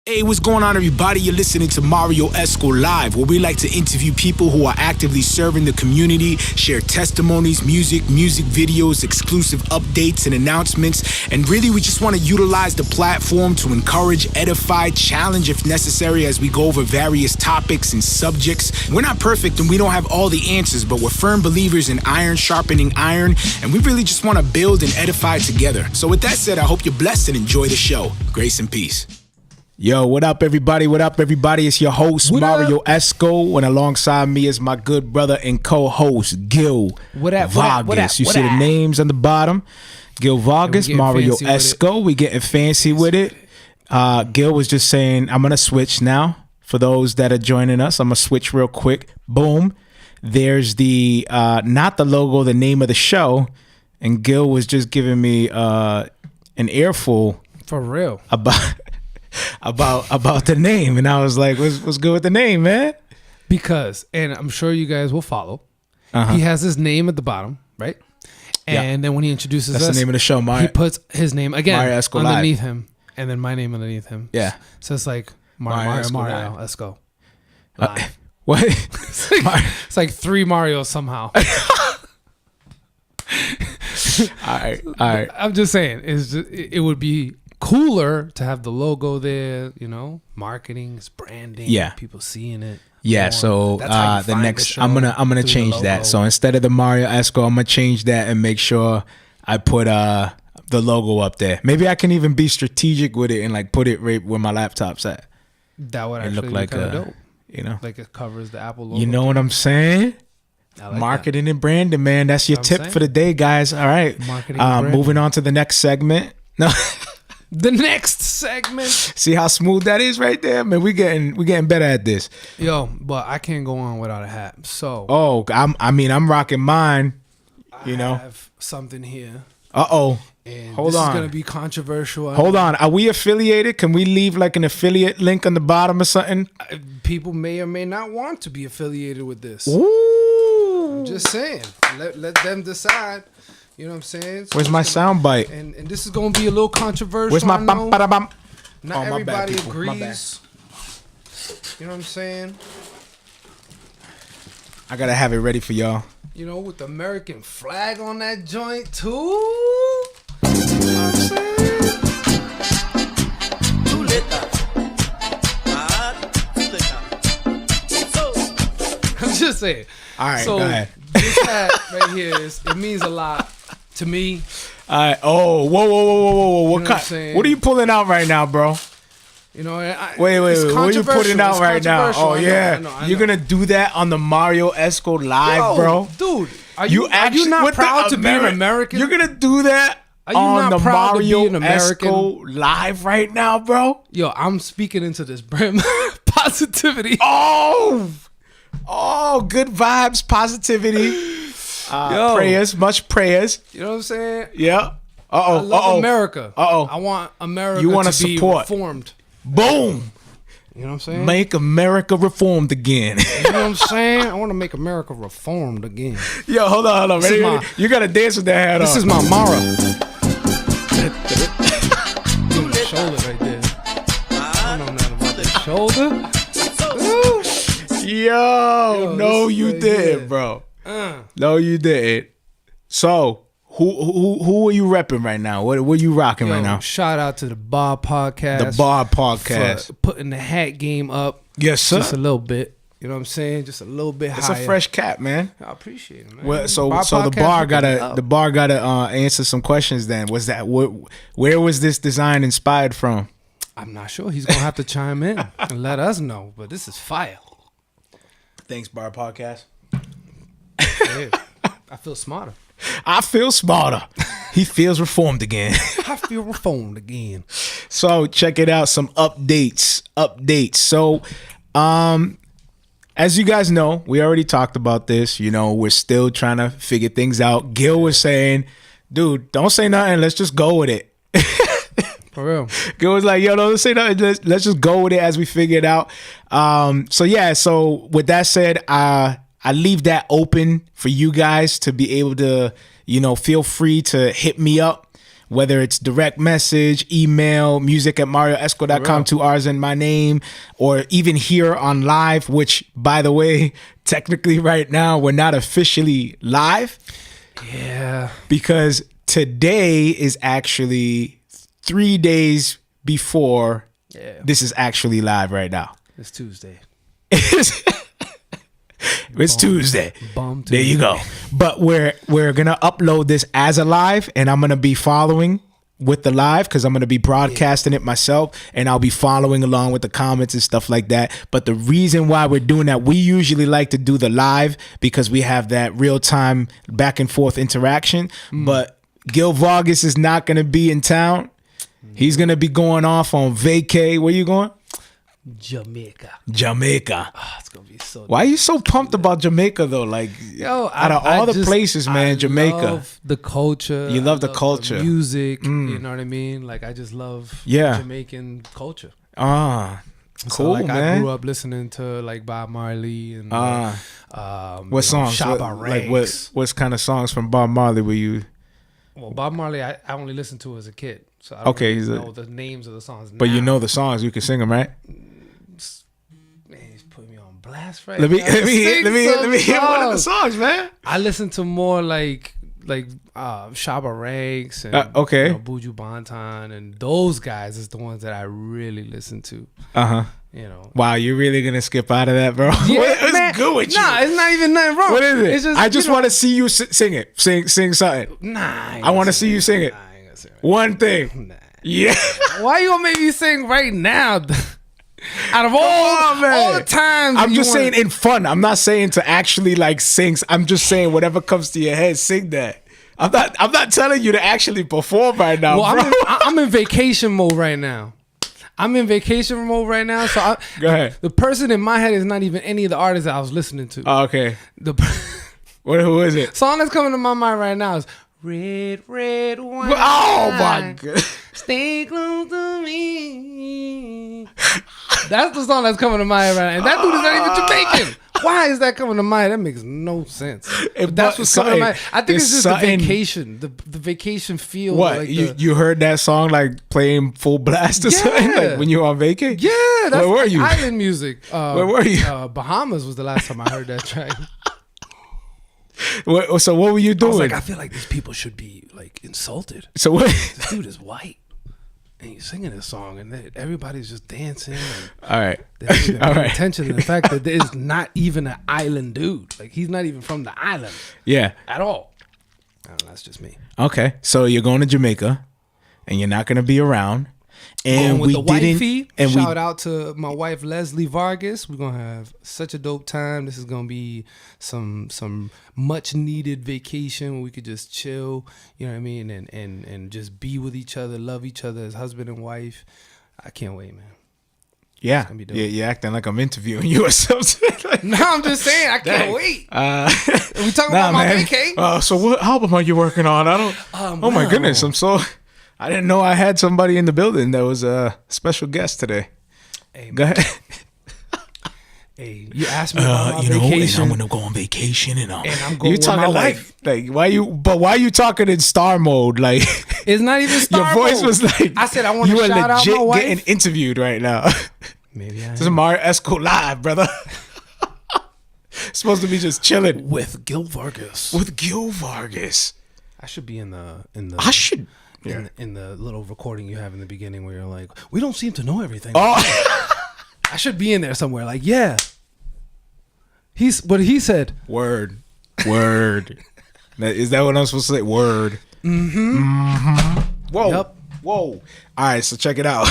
Hey, what's going on, everybody? You're listening to Marrio Esco Live, where we like to interview people who are actively serving the community, share testimonies, music videos, exclusive updates and announcements, and really we just want to utilize the platform to encourage, edify, challenge if necessary as we go over various topics and subjects. We're not perfect and we don't have all the answers, but we're firm believers in iron sharpening iron, and we really just want to build and edify together. So with that said, I hope you're blessed and enjoy the show. Grace and peace. Yo, what up, everybody? What up, everybody? It's your host, Marrio Esco, and alongside me is my good brother and co-host, Gil Vargas. You see the names on the bottom? Gil Vargas, Marrio Esco. We getting fancy with it. Gil was just saying, I'm going to switch now. For those that are joining us, I'm going to switch real quick. Boom. There's the, not the logo, the name of the show. And Gil was just giving me an earful. For real. About the name, and I was like, what's good with the name, man? Because, and I'm sure you guys will follow, he has his name at the bottom, right? And then when he introduces that's us, the name of the show, he puts his name again Marrio Esco underneath Live. him, and then my name underneath him. Yeah. So it's like Marrio Esco Live. What? It's like three Marios somehow. All right. I'm just saying, it would be cooler to have the logo there, you know, marketing, branding, people seeing it. Yeah, so the next I'm gonna change that. So instead of the Marrio Esco, I'm gonna change that and make sure I put the logo up there. Maybe I can even be strategic with it and like put it right where my laptop's at. That would actually look like be kind of dope. You know, like it covers the Apple logo. You know what I'm saying? Like marketing and branding, man. That's your tip for the day, guys. All right. Marketing and branding. Moving on to the next segment. No. The next segment. See how smooth that is right there, man. We getting better at this. Yo, but I can't go on without a hat. So. Oh, I'm rocking mine. You know. I have something here. And this is gonna be controversial. Hold on. Are we affiliated? Can we leave like an affiliate link on the bottom or something? People may or may not want to be affiliated with this. Ooh. I'm just saying. Let them decide. You know what I'm saying? So where's my sound bite? And this is going to be a little controversial. Where's my bum, bada, bum? Not everybody agrees. You know what I'm saying? I got to have it ready for y'all. You know, with the American flag on that joint, too. You know what I'm saying? I'm just saying. All right, so go ahead. This hat right here, it means a lot to me. All right. Oh, whoa. What are you pulling out right now, bro? You know, wait. What are you putting out right now? Oh, I know. You're going to do that on the Marrio Esco Live, bro? Dude, are you not proud to be an American? You're going to do that on the Marrio Esco Live right now, bro? Yo, I'm speaking into this brand positivity. Oh, good vibes, positivity. Prayers, much prayers. You know what I'm saying? Yeah. I love America. I want America you to be support. Reformed. Boom. You know what I'm saying? Make America reformed again. You know what I'm saying? I want to make America reformed again. Yo, hold on. Ready? You got to dance with that hat on. This is my Mara. Shoulder right there. I don't know nothing about that shoulder. Yo, no, you didn't, bro. No, you didn't. So, who are you repping right now? What are you rocking right now? Shout out to the Bar Podcast. The Bar Podcast. For putting the hat game up. Yes, sir. Just a little bit. You know what I'm saying? Just a little bit higher. It's a fresh cap, man. I appreciate it, man. Well, so the bar gotta answer some questions. Then where was this design inspired from? I'm not sure. He's gonna have to chime in and let us know. But this is fire. Thanks, Bar Podcast. Yeah, I feel smarter. He feels reformed again. I feel reformed again. So check it out. Some updates. So, as you guys know, we already talked about this. You know, we're still trying to figure things out. Gil was saying, dude, don't say nothing. Let's just go with it. For real. Gil was like, yo, don't say nothing. Let's just go with it as we figure it out. So with that said, I leave that open for you guys to be able to, you know, feel free to hit me up whether it's direct message, email, music@marrioesco.com, 2 R's in my name, or even here on live, which, by the way, technically right now, we're not officially live. Yeah. Because today is actually 3 days before this is actually live right now. It's Tuesday. It's Tuesday. Tuesday. There you go. But we're gonna upload this as a live, and I'm gonna be following with the live because I'm gonna be broadcasting it myself, and I'll be following along with the comments and stuff like that. But the reason why we're doing that, we usually like to do the live because we have that real time back and forth interaction. But Gil Vargas is not gonna be in town. He's gonna be going off on vacay. Where you going? Jamaica. Oh, it's gonna be so. Why are you so pumped about Jamaica though? Like, out of all the places, man, Jamaica. I love the culture. You love the culture, the music. You know what I mean? Like, I just love Jamaican culture. Cool, so, like, man. I grew up listening to like Bob Marley and what songs? Shabba Ranks. What kind of songs from Bob Marley were you? Well, Bob Marley, I only listened to as a kid, so I don't really know the names of the songs. But you know the songs, you can sing them, right? Man, he's putting me on blast right let me now. let me hear one of the songs, man. I listen to more like Shabba Ranks and Buju Banton, and those guys is the ones that I really listen to. You know. Wow, you're really gonna skip out of that, bro? Yeah, what's good with you? Nah, it's not even nothing wrong. What is it? It's just, I just want to see you sing it. Sing something. Nah, I want to see you sing it. Nah, I ain't gonna sing it. One thing. Nah. Yeah. Why you gonna make me sing right now? Out of all the times, I'm just saying in fun. I'm not saying to actually like sing. I'm just saying whatever comes to your head, sing that. I'm not telling you to actually perform right now, well, bro. I'm in vacation mode right now. So Go ahead. The person in my head is not even any of the artists that I was listening to. Oh, okay. Who is it? Song that's coming to my mind right now is Red, Red Wine. Oh my god. Stay close to me. That's the song that's coming to my head right now. And that dude is not even Jamaican. Why is that coming to my head? That makes no sense. But that's what's coming to my head. I think it's just the vacation. The vacation feel. What? Like you heard that song like playing full blast or something? Like when you were on vacation? Yeah. That's Where were you? Island music. Where were you? Bahamas was the last time I heard that track. So what were you doing? I was like, I feel like these people should be like insulted. So what? This dude is white, and he's singing this song, and everybody's just dancing. And all right, they don't even pay attention to the fact that there's not even an island dude. Like, he's not even from the island. Yeah, at all. I don't know, that's just me. Okay, so you're going to Jamaica, and you're not going to be around. And with we the didn't. wifey. And shout out to my wife Leslie Vargas. We're gonna have such a dope time. This is gonna be some much needed vacation where we could just chill. You know what I mean, and just be with each other, love each other as husband and wife. I can't wait, man. Yeah, you're acting like I'm interviewing you or something. No, I'm just saying I can't wait. We talking about my vacay. So what album are you working on? I don't. Oh my goodness, I didn't know I had somebody in the building that was a special guest today. Hey, go ahead. Hey, you asked me about my vacation. And I'm gonna go on vacation, and I'm going with my wife. Like why you talking in star mode? Like, it's not even star mode. Your voice was like, I said I want to shout out my wife. Getting interviewed right now. Maybe this is Marrio Esco live, brother. Supposed to be just chilling with Gil Vargas. I should be in the. I should. Yeah. In the little recording you have in the beginning where you're like, we don't seem to know everything. Oh, I should be in there somewhere. Like, yeah, he's what he said. Word. Is that what I'm supposed to say? Word. Whoa. Yep. Whoa. All right, so check it out.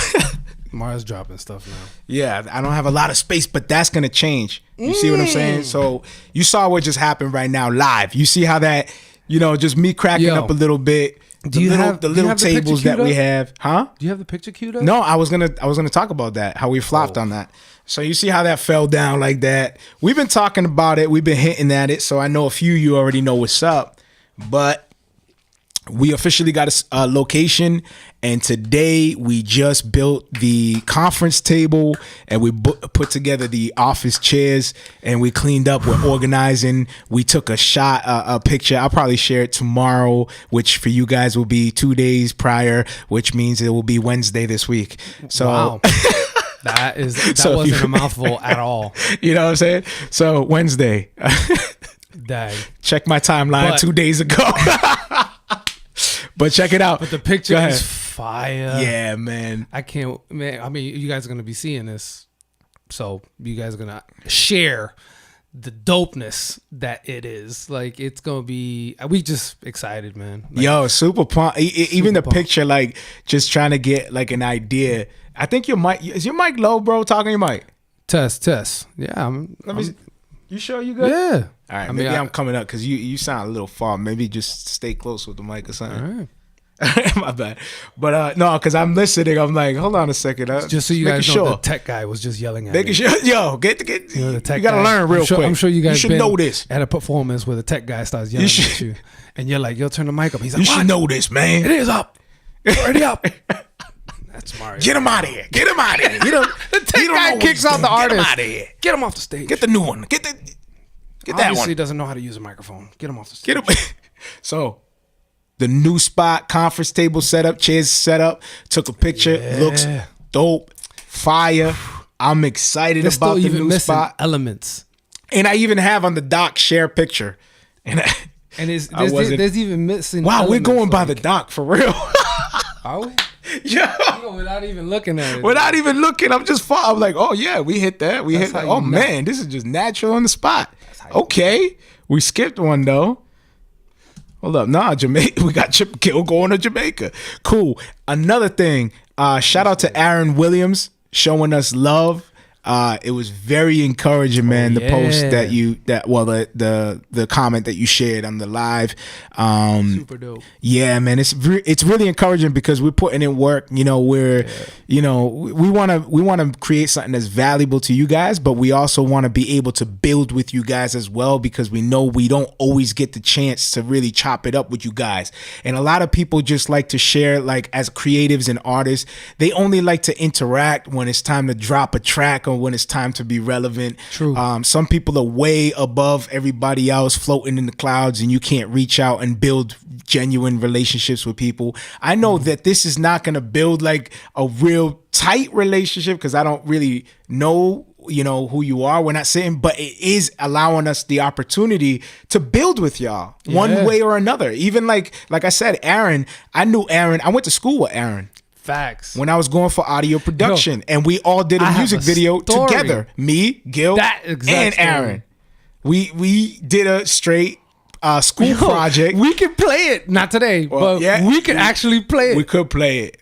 Mars dropping stuff now. Yeah, I don't have a lot of space, but that's gonna change. You see what I'm saying? So you saw what just happened right now live. You see how that, just me cracking up a little bit. Do you have the little tables that we have? Huh? Do you have the picture queued up? No, I was gonna talk about that. How we flopped on that. So you see how that fell down like that. We've been talking about it. We've been hinting at it. So I know a few of you already know what's up. But we officially got a location, and today we just built the conference table, and we put together the office chairs, and we cleaned up. We're organizing. We took a picture. I'll probably share it tomorrow, which for you guys will be 2 days prior, which means it will be Wednesday this week. So. Wow. That wasn't a mouthful at all. You know what I'm saying? So Wednesday. Dang. Check my timeline 2 days ago. But check it out. But the picture is fire. Yeah, man. I can't, man. I mean, you guys are going to be seeing this. So you guys are going to share the dopeness that it is. Like, it's going to be, we just excited, man. Like, yo, super pumped. Even the pumped. picture, like, just trying to get, like, an idea. I think your mic, is your mic low, bro? Talking your mic. Test. Yeah. You sure you good? Yeah. All right, maybe I'm coming up because you sound a little far. Maybe just stay close with the mic or something. All right. My bad. But no, because I'm listening. I'm like, hold on a second. Just so you guys know, the tech guy was just yelling at me. Making sure, yo, get the tech you got to learn real quick. I'm sure you guys should know this. At a performance where the tech guy starts yelling at you. And you're like, yo, turn the mic up. He's like, you should know this, man. It is up. It's already up. That's Mario. Get him out of here. Get him out of here. The tech guy kicks out the artist. Get him out of here. Get him off the stage. Get the new one. Get that Obviously one. He doesn't know how to use a microphone. Get him off the stage. Get him. So, the new spot, conference table setup, chairs set up. Took a picture. Yeah. Looks dope. Fire. I'm excited There's about still the even new missing spot. elements. And I even have on the dock share picture. And there's even missing. Wow, we're elements, going by the dock for real. Are we? Yeah. Without even looking at it. Without even looking, I'm like, oh yeah, we hit that. We hit that. Oh man, this is just natural on the spot. Okay, we skipped one though. Hold up, nah, Jamaica. We got Kill going to Jamaica. Cool. Another thing. Shout out to Aaron Williams showing us love. It was very encouraging, man. The post the comment that you shared on the live. Super dope. Yeah, man. It's really encouraging because we're putting in work. You know, we want to create something that's valuable to you guys, but we also want to be able to build with you guys as well because we know we don't always get the chance to really chop it up with you guys. And a lot of people just like to share, like as creatives and artists, they only like to interact when it's time to drop a track or when it's time to be relevant. True. Some people are way above everybody else, floating in the clouds, and you can't reach out and build genuine relationships with people. I know that this is not going to build like a real tight relationship because I don't really know, who you are. We're not saying, but it is allowing us the opportunity to build with y'all one way or another. Even like I said, Aaron, I knew Aaron. I went to school with Aaron. Facts. When I was going for audio production, and we all did a music video together. Me, Gil, and Aaron. We did a straight school project. We could play it. Not today, but we could actually play it. We could play it.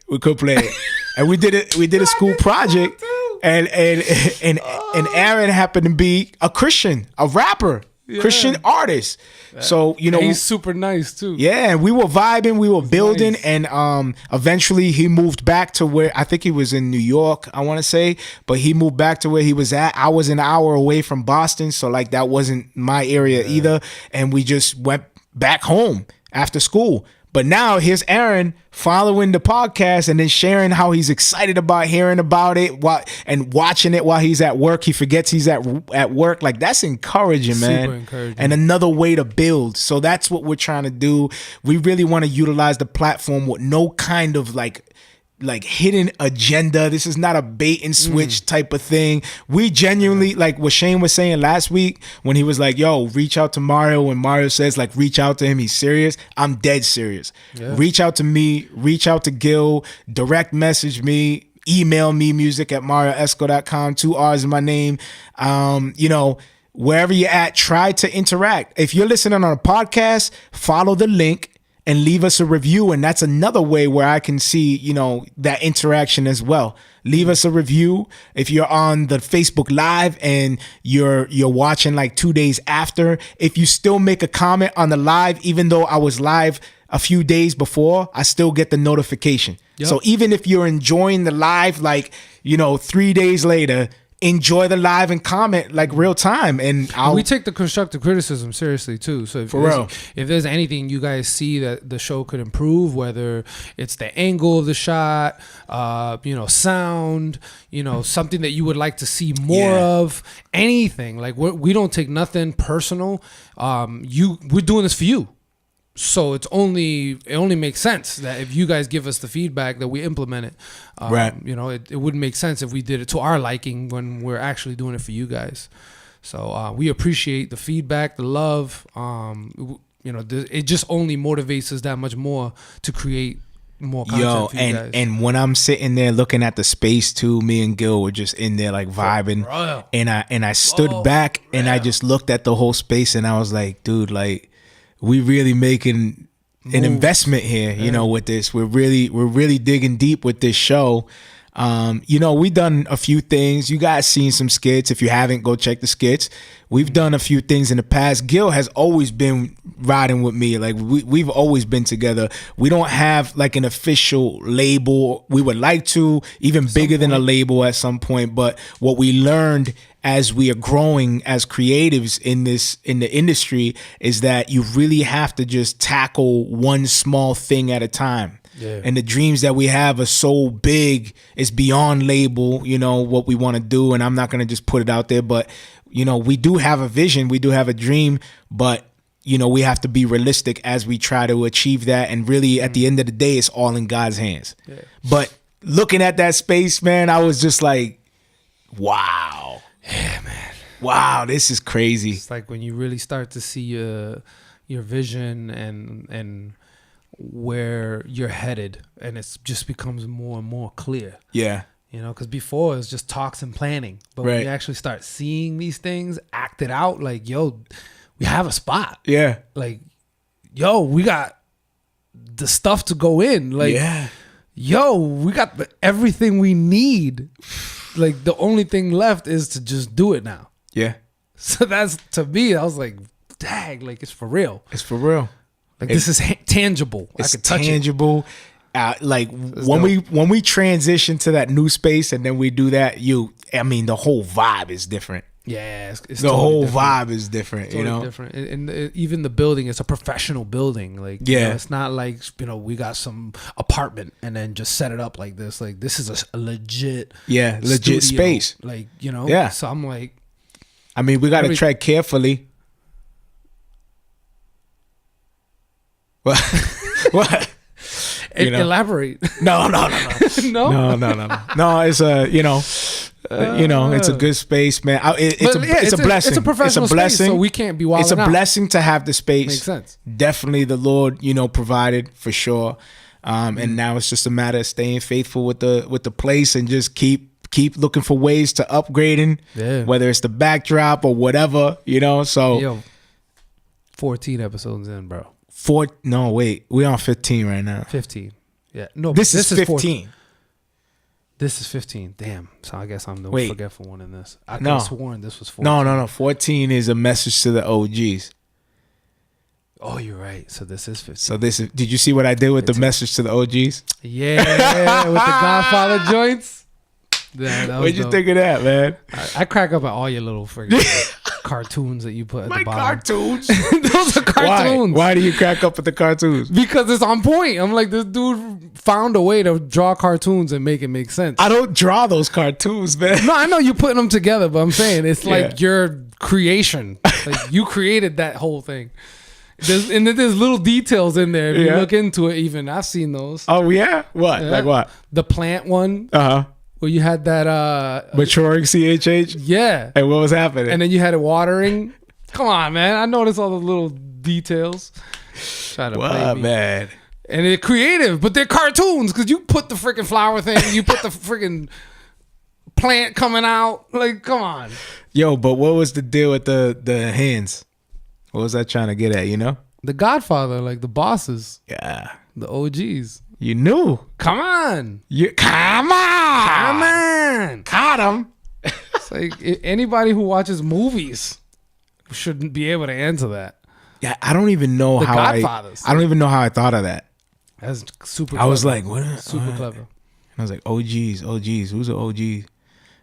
And we did it. We did a school project, and Aaron happened to be a Christian, a rapper. Christian artist. So, he's super nice too. Yeah, and we were vibing, we were building, nice. And eventually he moved back to where I think he was in New York, I want to say, but he moved back to where he was at. I was an hour away from Boston, so like that wasn't my area either, and we just went back home after school. But now here's Aaron following the podcast and then sharing how he's excited about hearing about it and watching it while he's at work. He forgets he's at work. Like, that's encouraging, man. Super encouraging. And another way to build. So that's what we're trying to do. We really want to utilize the platform with no kind of like hidden agenda. This is not a bait and switch type of thing. We genuinely, like what Shane was saying last week when he was like, yo, reach out to Mario. When Mario says like, reach out to him, he's serious. I'm dead serious. Yeah. Reach out to me, reach out to Gil, direct message me, email me music@marrioesco.com, 2 R's in my name. Wherever you're at, try to interact. If you're listening on a podcast, follow the link and leave us a review. And that's another way where I can see, that interaction as well. Leave us a review. If you're on the Facebook Live and you're watching like 2 days after, if you still make a comment on the live, even though I was live a few days before, I still get the notification. Yep. So even if you're enjoying the live, 3 days later, enjoy the live and comment like real time. And we take the constructive criticism seriously too. So if there's anything you guys see that the show could improve, whether it's the angle of the shot, sound, something that you would like to see more of, anything, like we don't take nothing personal. We're doing this for you. So it only makes sense that if you guys give us the feedback that we implement it. Right. It wouldn't make sense if we did it to our liking when we're actually doing it for you guys. So we appreciate the feedback, the love. It just only motivates us that much more to create more content for you guys. And when I'm sitting there looking at the space too, me and Gil were just in there like vibing. And I stood back and I just looked at the whole space and I was like, dude, like, we really making an investment here, with this. We're really digging deep with this show. We done a few things. You guys seen some skits. If you haven't, go check the skits. We've done a few things in the past. Gil has always been riding with me. Like we've always been together. We don't have like an official label. We would like to, even bigger than a label at some point. But what we learned as we are growing as creatives in the industry is that you really have to just tackle one small thing at a time. Yeah. And the dreams that we have are so big, it's beyond label, what we want to do. And I'm not going to just put it out there, but, we do have a vision, we do have a dream, but, we have to be realistic as we try to achieve that. And really, at the end of the day, it's all in God's hands. Yeah. But looking at that space, man, I was just like, wow. Yeah, man. Wow, this is crazy. It's like when you really start to see your vision and where you're headed, and it just becomes more and more clear. Yeah. Because before it's just talks and planning. But when you actually start seeing these things acted out, like, yo, we have a spot. Yeah. Like, yo, we got the stuff to go in. Like, yo, we got everything we need. Like, the only thing left is to just do it now. Yeah. So that's, to me, I was like, dang, like, it's for real. It's for real. Like, this is tangible. It's I could touch tangible. When we transition to that new space and then we do that, the whole vibe is different. Yeah, it's the totally whole different. vibe is different. Totally different. And even the building, it's a professional building. Like, it's not like we got some apartment and then just set it up like this. Like, this is a legit, legit space. Like, So I'm like, we got to tread carefully. What? Elaborate. No. No. No, it's it's a good space, man. It's a blessing. It's a professional space, so we can't be wilding out. It's a blessing to have the space. Makes sense. Definitely the Lord, provided for sure. And now it's just a matter of staying faithful with the place and just keep looking for ways to upgrading, whether it's the backdrop or whatever, so 14 episodes in, bro. No, wait. We're on 15 right now. 15. Yeah. No, this is 15. This is 15. Damn. So I guess I'm the forgetful one in this. I could have sworn this was 14. No. 14 is a message to the OGs. Oh, you're right. So this is 15. So this is. Did you see what I did with 15. The message to the OGs? Yeah, with the Godfather joints. Yeah, what'd you think of that, man? I crack up at all your little friggin' cartoons that you put at the bottom. Cartoons? Those are cartoons. Why do you crack up at the cartoons? Because it's on point. I'm like, this dude found a way to draw cartoons and make it make sense. I don't draw those cartoons, man. No, I know you're putting them together, but I'm saying it's like your creation. Like, you created that whole thing. There's little details in there. If you look into it, even I've seen those. Oh, yeah? What? Yeah. Like what? The plant one. Uh-huh. Where you had that maturing CHH? Yeah. And what was happening? And then you had it watering. Come on, man. I noticed all the little details. Try to play me. Man. And they're creative, but they're cartoons because you put the freaking flower thing, you put the freaking plant coming out. Like, come on. Yo, but what was the deal with the hands? What was I trying to get at, The Godfather, like the bosses. Yeah. The OGs. You knew. Come on. Come on. Caught him. It's like anybody who watches movies shouldn't be able to answer that. Yeah, I don't even know how Godfathers. I don't even know how I thought of that. That's super clever. I was like, what? Super clever. And I was like, OGs. Who's an OG?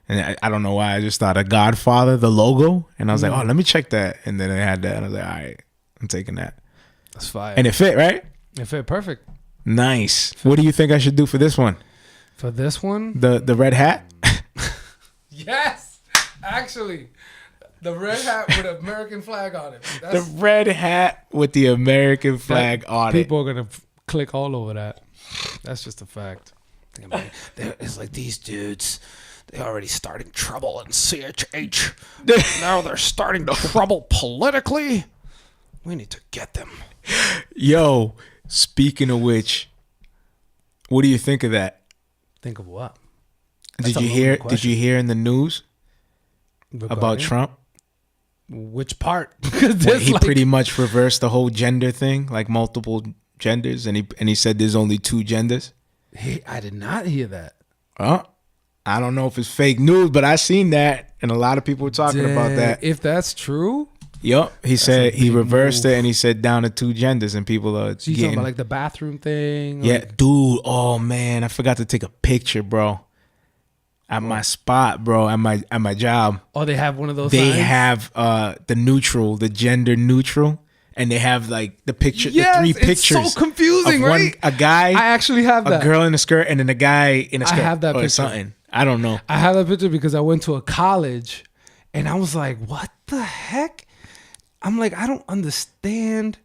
And I don't know why. I just thought of Godfather, the logo. And I was like, oh, let me check that. And then it had that. And I was like, all right, I'm taking that. That's fire. And it fit, right? It fit perfect. Nice. What do you think I should do for this one? For this one? The red hat? Yes. Actually, the red hat with an American flag on it. The red hat with the American flag on it. People are going to click all over that. That's just a fact. It's like these dudes, they already starting trouble in CHH. Now they're starting trouble politically. We need to get them. Yo, speaking of which, what do you think of that? Think of what? Did you hear in the news about Trump? Which part? Well, he pretty much reversed the whole gender thing, like multiple genders, and he said there's only 2 genders. I did not hear that. I don't know if it's fake news, but I seen that, and a lot of people were talking about that. If that's true, yep. He said he reversed it, and he said down to 2 genders, and people are. So you talking about like the bathroom thing? Yeah, dude. Oh man, I forgot to take a picture, bro. At my spot, bro. At my job. Oh, they have one of those. They signs? have the gender neutral. And they have like the picture, the 3 pictures. It's so confusing, right? A guy, I actually have that. A girl in a skirt, and then a guy in a skirt. I have that or picture. Something. I don't know. I have that picture because I went to a college, and I was like, "What the heck?" I'm like, I don't understand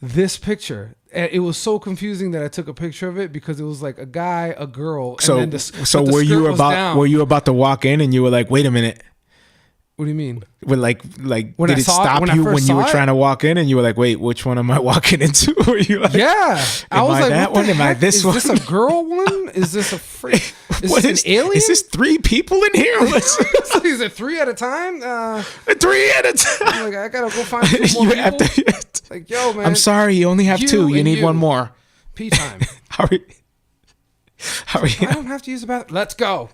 this picture. And it was so confusing that I took a picture of it because it was like a guy, a girl. So, and then so were you about to walk in and you were like, wait a minute? What do you mean? When did it stop when you when you were trying to walk in and you were like, wait, which one am I walking into? Were you like, yeah, I was like, that what the one? Am I heck? this one? Is this a girl one? Is this a freak? Is this an alien? Is this 3 people in here? Is it 3 at a time? 3 at a time. I'm like, I gotta go find 2 more people. Like, yo, man. I'm sorry, you only have 2. You need 1 more. Pee time. Hurry. I don't have to use the bathroom. Let's go.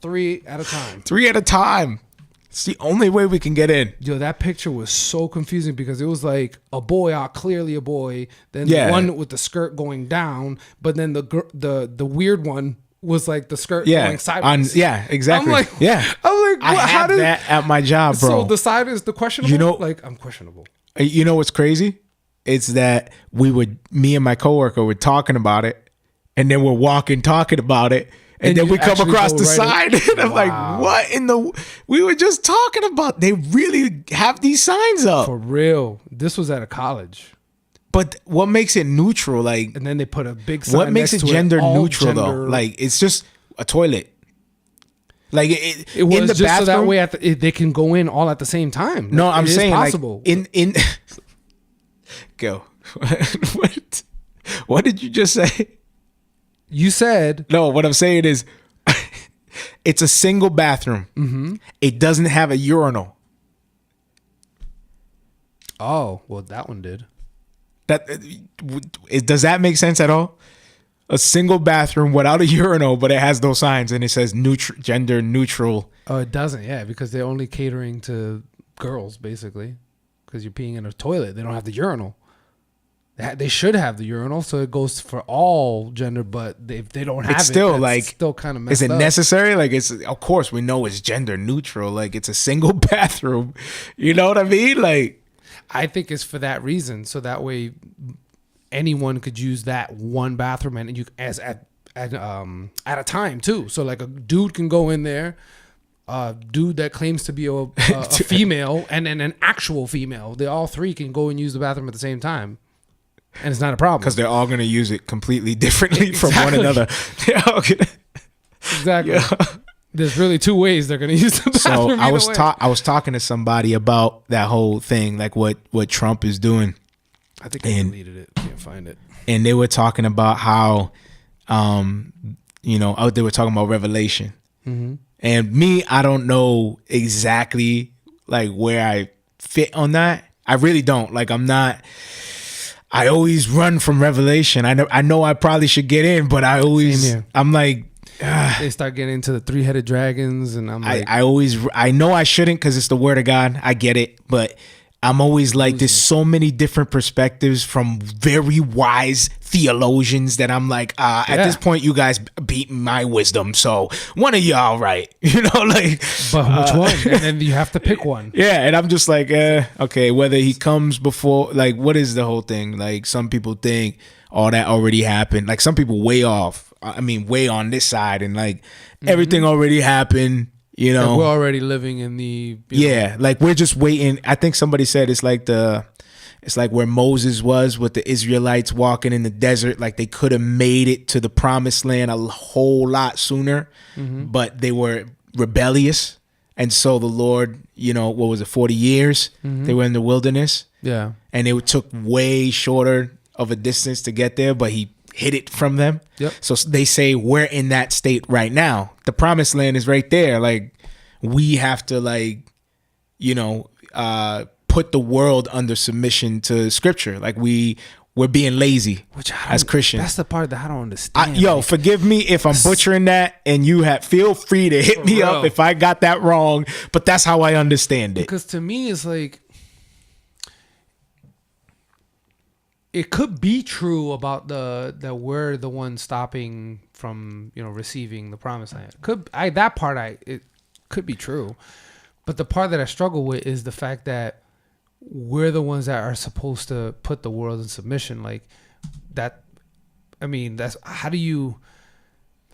3 at a time. 3 at a time. It's the only way we can get in. Yo, that picture was so confusing because it was like a boy, clearly a boy. Then the one with the skirt going down, but then the weird one was like the skirt going sideways. Exactly. I'm like, I have that at my job, bro. So the side is the questionable. You know, like I'm questionable. You know what's crazy? It's that me and my coworker were talking about it, and then we're talking about it. And then we come across the side, and I'm like, what in the... We were just talking about... They really have these signs up. For real. This was at a college. But what makes it neutral? Like, and then they put a big sign. What makes it gender neutral, though? Like, it's just a toilet. Like, it was in the just bathroom, so that way they can go in all at the same time. No, I'm saying, possible. Like, in... Go. What did you just say? You said... No, what I'm saying is it's a single bathroom. Mm-hmm. It doesn't have a urinal. Oh, well, that one did. Does that make sense at all? A single bathroom without a urinal, but it has those signs and it says gender neutral. Oh, it doesn't, yeah, because they're only catering to girls, basically. Because you're peeing in a toilet. They don't have the urinal. They should have the urinal, so it goes for all gender. But if they don't have it's still kind of messed up. Is it necessary? Like, it's of course we know it's gender neutral. Like, it's a single bathroom. You know what I mean? Like, I think it's for that reason, so that way anyone could use that one bathroom, and you at a time too. So like a dude can go in there. Dude that claims to be a female and an actual female. They all 3 can go and use the bathroom at the same time. And it's not a problem. Because they're all going to use it completely differently from one another. Exactly. Yeah. There's really 2 ways they're going to use the bathroom. So I was talking to somebody about that whole thing, like what Trump is doing. I think I deleted it. Can't find it. And they were talking about how, they were talking about Revelation. Mm-hmm. And me, I don't know exactly like where I fit on that. I really don't. Like, I always run from Revelation. I know I probably should get in, but I'm like, they start getting into the 3-headed dragons, and I'm like, I know I shouldn't because it's the word of God. I get it, but I'm always like, there's so many different perspectives from very wise theologians that I'm like, at this point, you guys beat my wisdom. So one of y'all, right? You know, like, but which one? And then you have to pick one. Yeah, and I'm just like, okay, whether he comes before, like, what is the whole thing? Like, some people think all that already happened. Like, some people way off. I mean, way on this side, and like everything already happened. You know, and we're already living in the like we're just waiting. I think somebody said it's like where Moses was with the Israelites walking in the desert. Like they could have made it to the promised land a whole lot sooner, but they were rebellious. And so the Lord, you know, what was it, 40 years? They were in the wilderness. Yeah. And it took way shorter of a distance to get there, but he hid it from them. Yep. So they say we're in that state right now. The promised land is right there. Like we have to, like, you know, put the world under submission to scripture. Like we're being lazy as Christians. That's the part that I don't understand. Forgive me if I'm butchering that, and feel free to hit me up if I got that wrong, but that's how I understand it. Because to me, it's like, it could be true about that we're the one stopping from, you know, receiving the promised land. It could be true, but the part that I struggle with is the fact that we're the ones that are supposed to put the world in submission. Like that. I mean, that's how do you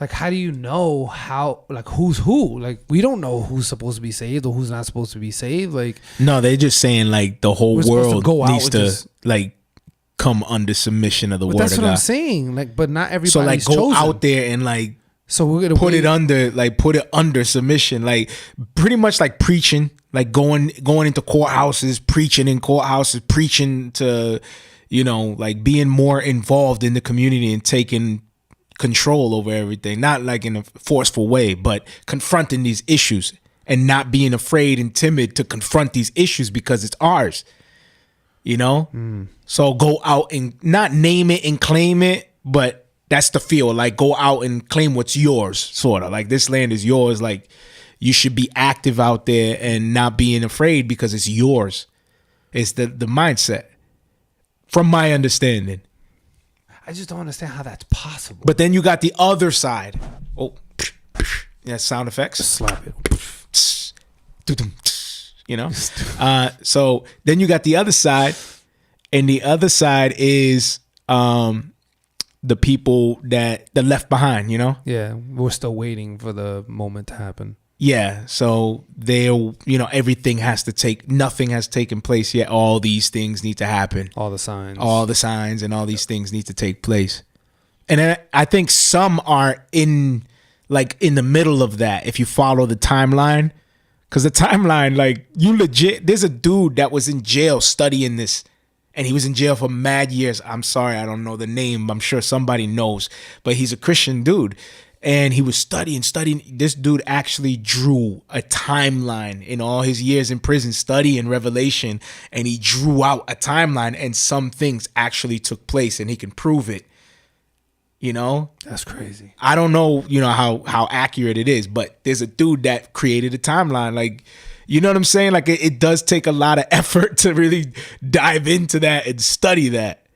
know how, like, who's who? Like, we don't know who's supposed to be saved or who's not supposed to be saved. Like, no, they're just saying like the whole world needs to like come under submission of the word of God. That's what I'm saying. Like, but not everybody's so like go chosen. out there and like, so we're gonna put it under submission, like pretty much like preaching, like going into courthouses, preaching in courthouses, preaching to, you know, like being more involved in the community and taking control over everything, not like in a forceful way, but confronting these issues and not being afraid and timid to confront these issues because it's ours. You know? So go out and not name it and claim it, but that's the feel. Like go out and claim what's yours, sort of. Like this land is yours. Like you should be active out there and not being afraid because it's yours. It's the mindset, from my understanding. I just don't understand how that's possible. But then you got the other side. Oh, yeah, sound effects. Slap it. You know? So then you got the other side, and the other side is the people that left behind, you know? Yeah, we're still waiting for the moment to happen. Yeah, so everything nothing has taken place yet. All these things need to happen. All the signs and all these things need to take place. And then I think some are in the middle of that, if you follow the timeline. Because the timeline, like, there's a dude that was in jail studying this, and he was in jail for mad years. I'm sorry, I don't know the name. I'm sure somebody knows, but he's a Christian dude. And he was studying. This dude actually drew a timeline in all his years in prison, studying Revelation, and he drew out a timeline, and some things actually took place, and he can prove it. You know? That's crazy. I don't know, how accurate it is, but there's a dude that created a timeline. Like, you know what I'm saying? Like, it does take a lot of effort to really dive into that and study that.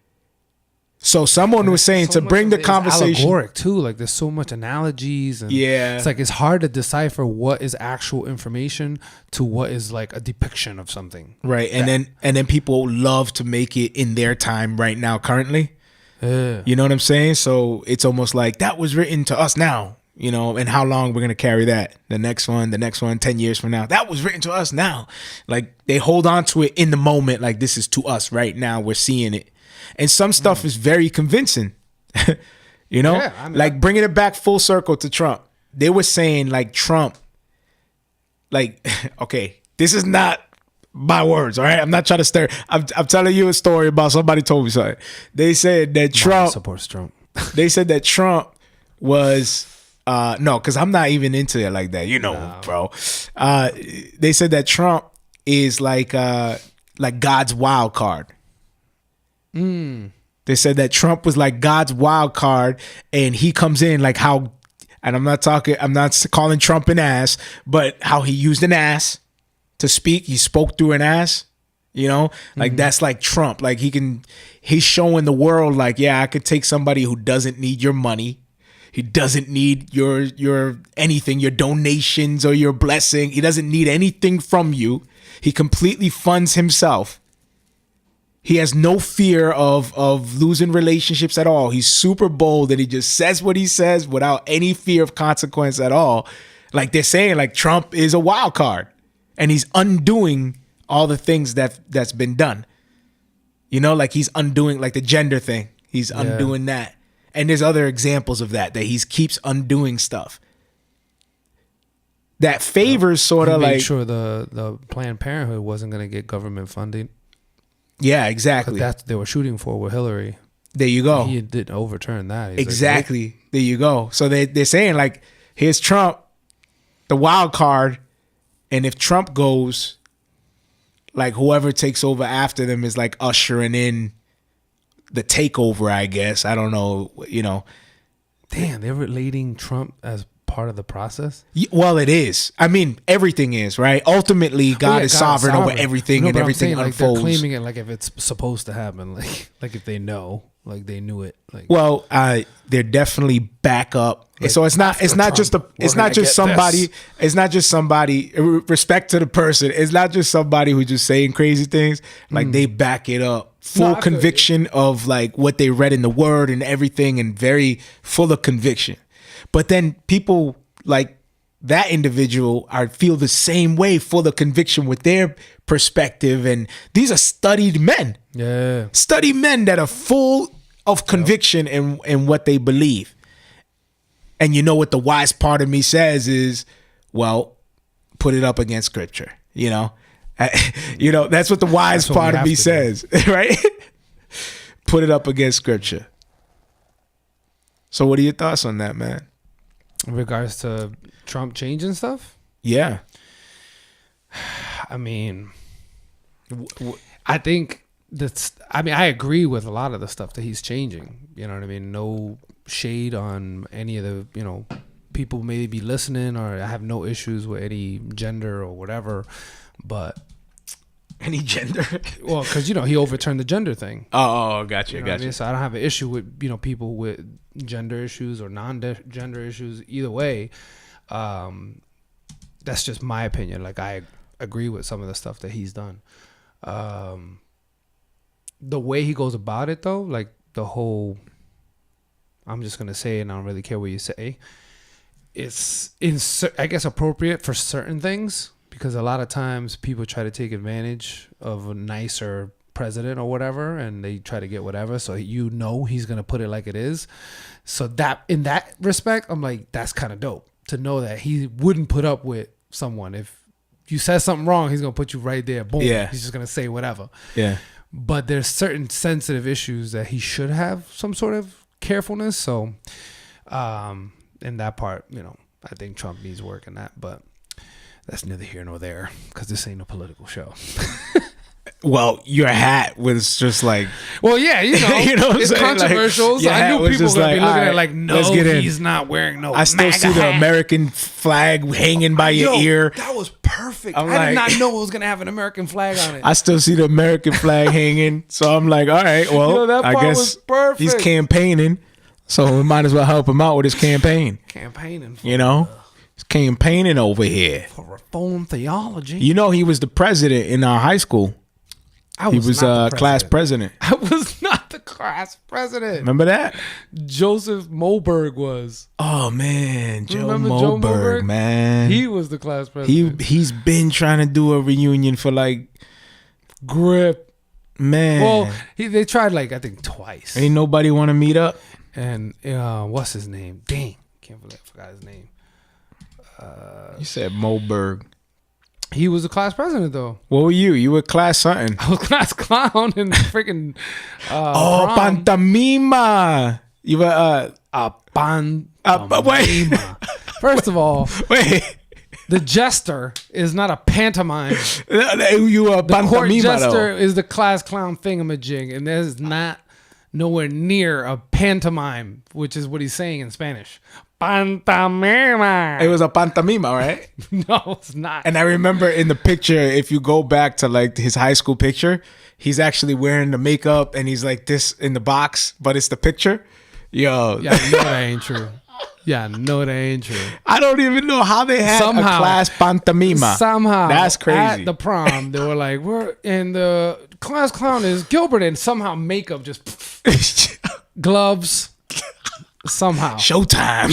So someone was saying to bring the conversation. Allegoric too. Like there's so much analogies, and it's like it's hard to decipher what is actual information to what is like a depiction of something. Right, and then people love to make it in their time right now, currently. Yeah. You know what I'm saying? So it's almost like that was written to us now, and how long we're going to carry that. The next one, 10 years from now, that was written to us now. Like they hold on to it in the moment. Like this is to us right now. We're seeing it. And some stuff is very convincing, like bringing it back full circle to Trump. They were saying like Trump, like, okay, this is not my words, all right? I'm not trying to stir. I'm telling you a story about somebody told me something. They said that Trump supports Trump. They said that Trump was no, because I'm not even into it like that, bro. They said that Trump is like God's wild card. They said that Trump was like God's wild card, and he comes in like how, and I'm not calling Trump an ass, but how he used an ass to speak. He spoke through an ass, You know, like that's like Trump. Like he's showing the world like, yeah, I could take somebody who doesn't need your money. He doesn't need your anything, your donations or your blessing. He doesn't need anything from you. He completely funds himself. He has no fear of losing relationships at all. He's super bold that he just says what he says without any fear of consequence at all. Like they're saying, like Trump is a wild card and he's undoing all the things that's been done. You know, like he's undoing like the gender thing. He's undoing that. And there's other examples of that he keeps undoing stuff. That favors sort of like... made sure the Planned Parenthood wasn't going to get government funding. Yeah, exactly. That's what they were shooting for with Hillary. There you go. He didn't overturn that. He's exactly. Like, there you go. So they're saying like, here's Trump, the wild card. And if Trump goes, like whoever takes over after them is like ushering in the takeover, I guess. I don't know, you know. Damn, they're relating Trump as part of the process? Well, it is. I mean, everything is, right? Ultimately, God is sovereign over everything, and everything unfolds. Like they're claiming it like if it's supposed to happen, like if they know, like they knew it. Like, well, they're definitely back up. Like, so it's not just somebody. Respect to the person. It's not just somebody who's just saying crazy things. Like they back it up. Full conviction of like what they read in the word and everything, and very full of conviction. But then people like that individual feel the same way, full of conviction with their perspective. And these are studied men. Yeah. Studied men that are full of conviction in what they believe. And you know what the wise part of me says is, well, put it up against scripture, you know? You know, that's what the wise part of me says, right? Put it up against scripture. So what are your thoughts on that, man? In regards to Trump changing stuff? Yeah. I mean, I think I agree with a lot of the stuff that he's changing. You know what I mean? No shade on any of the, you know, people may be listening, or I have no issues with any gender or whatever, but any gender? Well, because, you know, he overturned the gender thing. Oh, gotcha, you know gotcha. I mean? So I don't have an issue with, you know, people with gender issues or non-gender issues. Either way, that's just my opinion. Like, I agree with some of the stuff that he's done. The way he goes about it, though, like the whole, I'm just gonna say it, and I don't really care what you say. It's I guess appropriate for certain things. Because a lot of times people try to take advantage of a nicer president or whatever, and they try to get whatever. So you know he's gonna put it like it is. So that in that respect, I'm like, that's kind of dope to know that he wouldn't put up with someone if you said something wrong. He's gonna put you right there. Boom. Yeah. He's just gonna say whatever. Yeah. But there's certain sensitive issues that he should have some sort of carefulness. So, in that part, you know, I think Trump needs work in that, but. That's neither here nor there, because this ain't a political show. Well, your hat was just like... Well, yeah, you know, you know it's controversial. Like, so I knew people were going to be looking at like, no, he's not wearing no I still see the American flag hanging by your ear. That was perfect. I did not know it was going to have an American flag on it. I still see the American flag hanging. So I'm like, all right, well, you know, that part I guess was he's campaigning. So we might as well help him out with his campaign. Campaigning. You know? He's campaigning over here. For reform theology. You know, he was the president in our high school. He was class president. I was not the class president. Remember that? Joseph Moberg was. Oh, man. Joe Moberg, man. He was the class president. He's been trying to do a reunion for like... Grip. Man. Well, they tried like, I think twice. Ain't nobody want to meet up? And what's his name? Dang. Can't believe I forgot his name. You said Moberg. He was the class president, though. What were you? You were class something. I was class clown in freaking. Prom. Pantomima. You were pantomima. Wait. First of all, wait. The jester is not a pantomime. You were the pantomima. Court jester though. Is the class clown thingamajig, and there's not nowhere near a pantomime, which is what he's saying in Spanish. pantomima. It was a pantomima, right? No, it's not. And I remember in the picture, if you go back to like his high school picture, he's actually wearing the makeup and he's like this in the box, but it's the picture. Yo. Yeah, I know that ain't true. Yeah, no, that ain't true. I don't even know how they had a class pantomima. Somehow, that's crazy. At the prom, they were like, "We're and the class clown is Gilbert," and somehow makeup just gloves. Somehow, Showtime.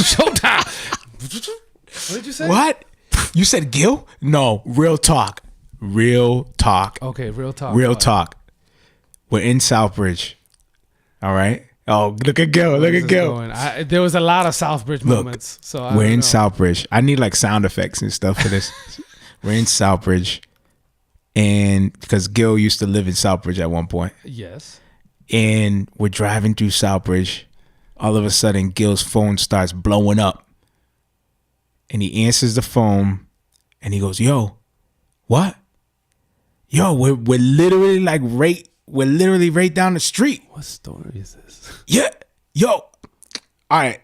What did you say? What? You said Gil? No, real talk. Real talk. Okay, real talk. Real talk. We're in Southbridge. All right. Oh, look at Gil. Look at Gil. There was a lot of Southbridge moments. So we're in Southbridge. I need like sound effects and stuff for this. We're in Southbridge. And because Gil used to live in Southbridge at one point. Yes. And we're driving through Southbridge. All of a sudden, Gil's phone starts blowing up. And he answers the phone. And he goes, yo, what? Yo, we're literally like we're literally right down the street. What story is this? Yeah. Yo. All right.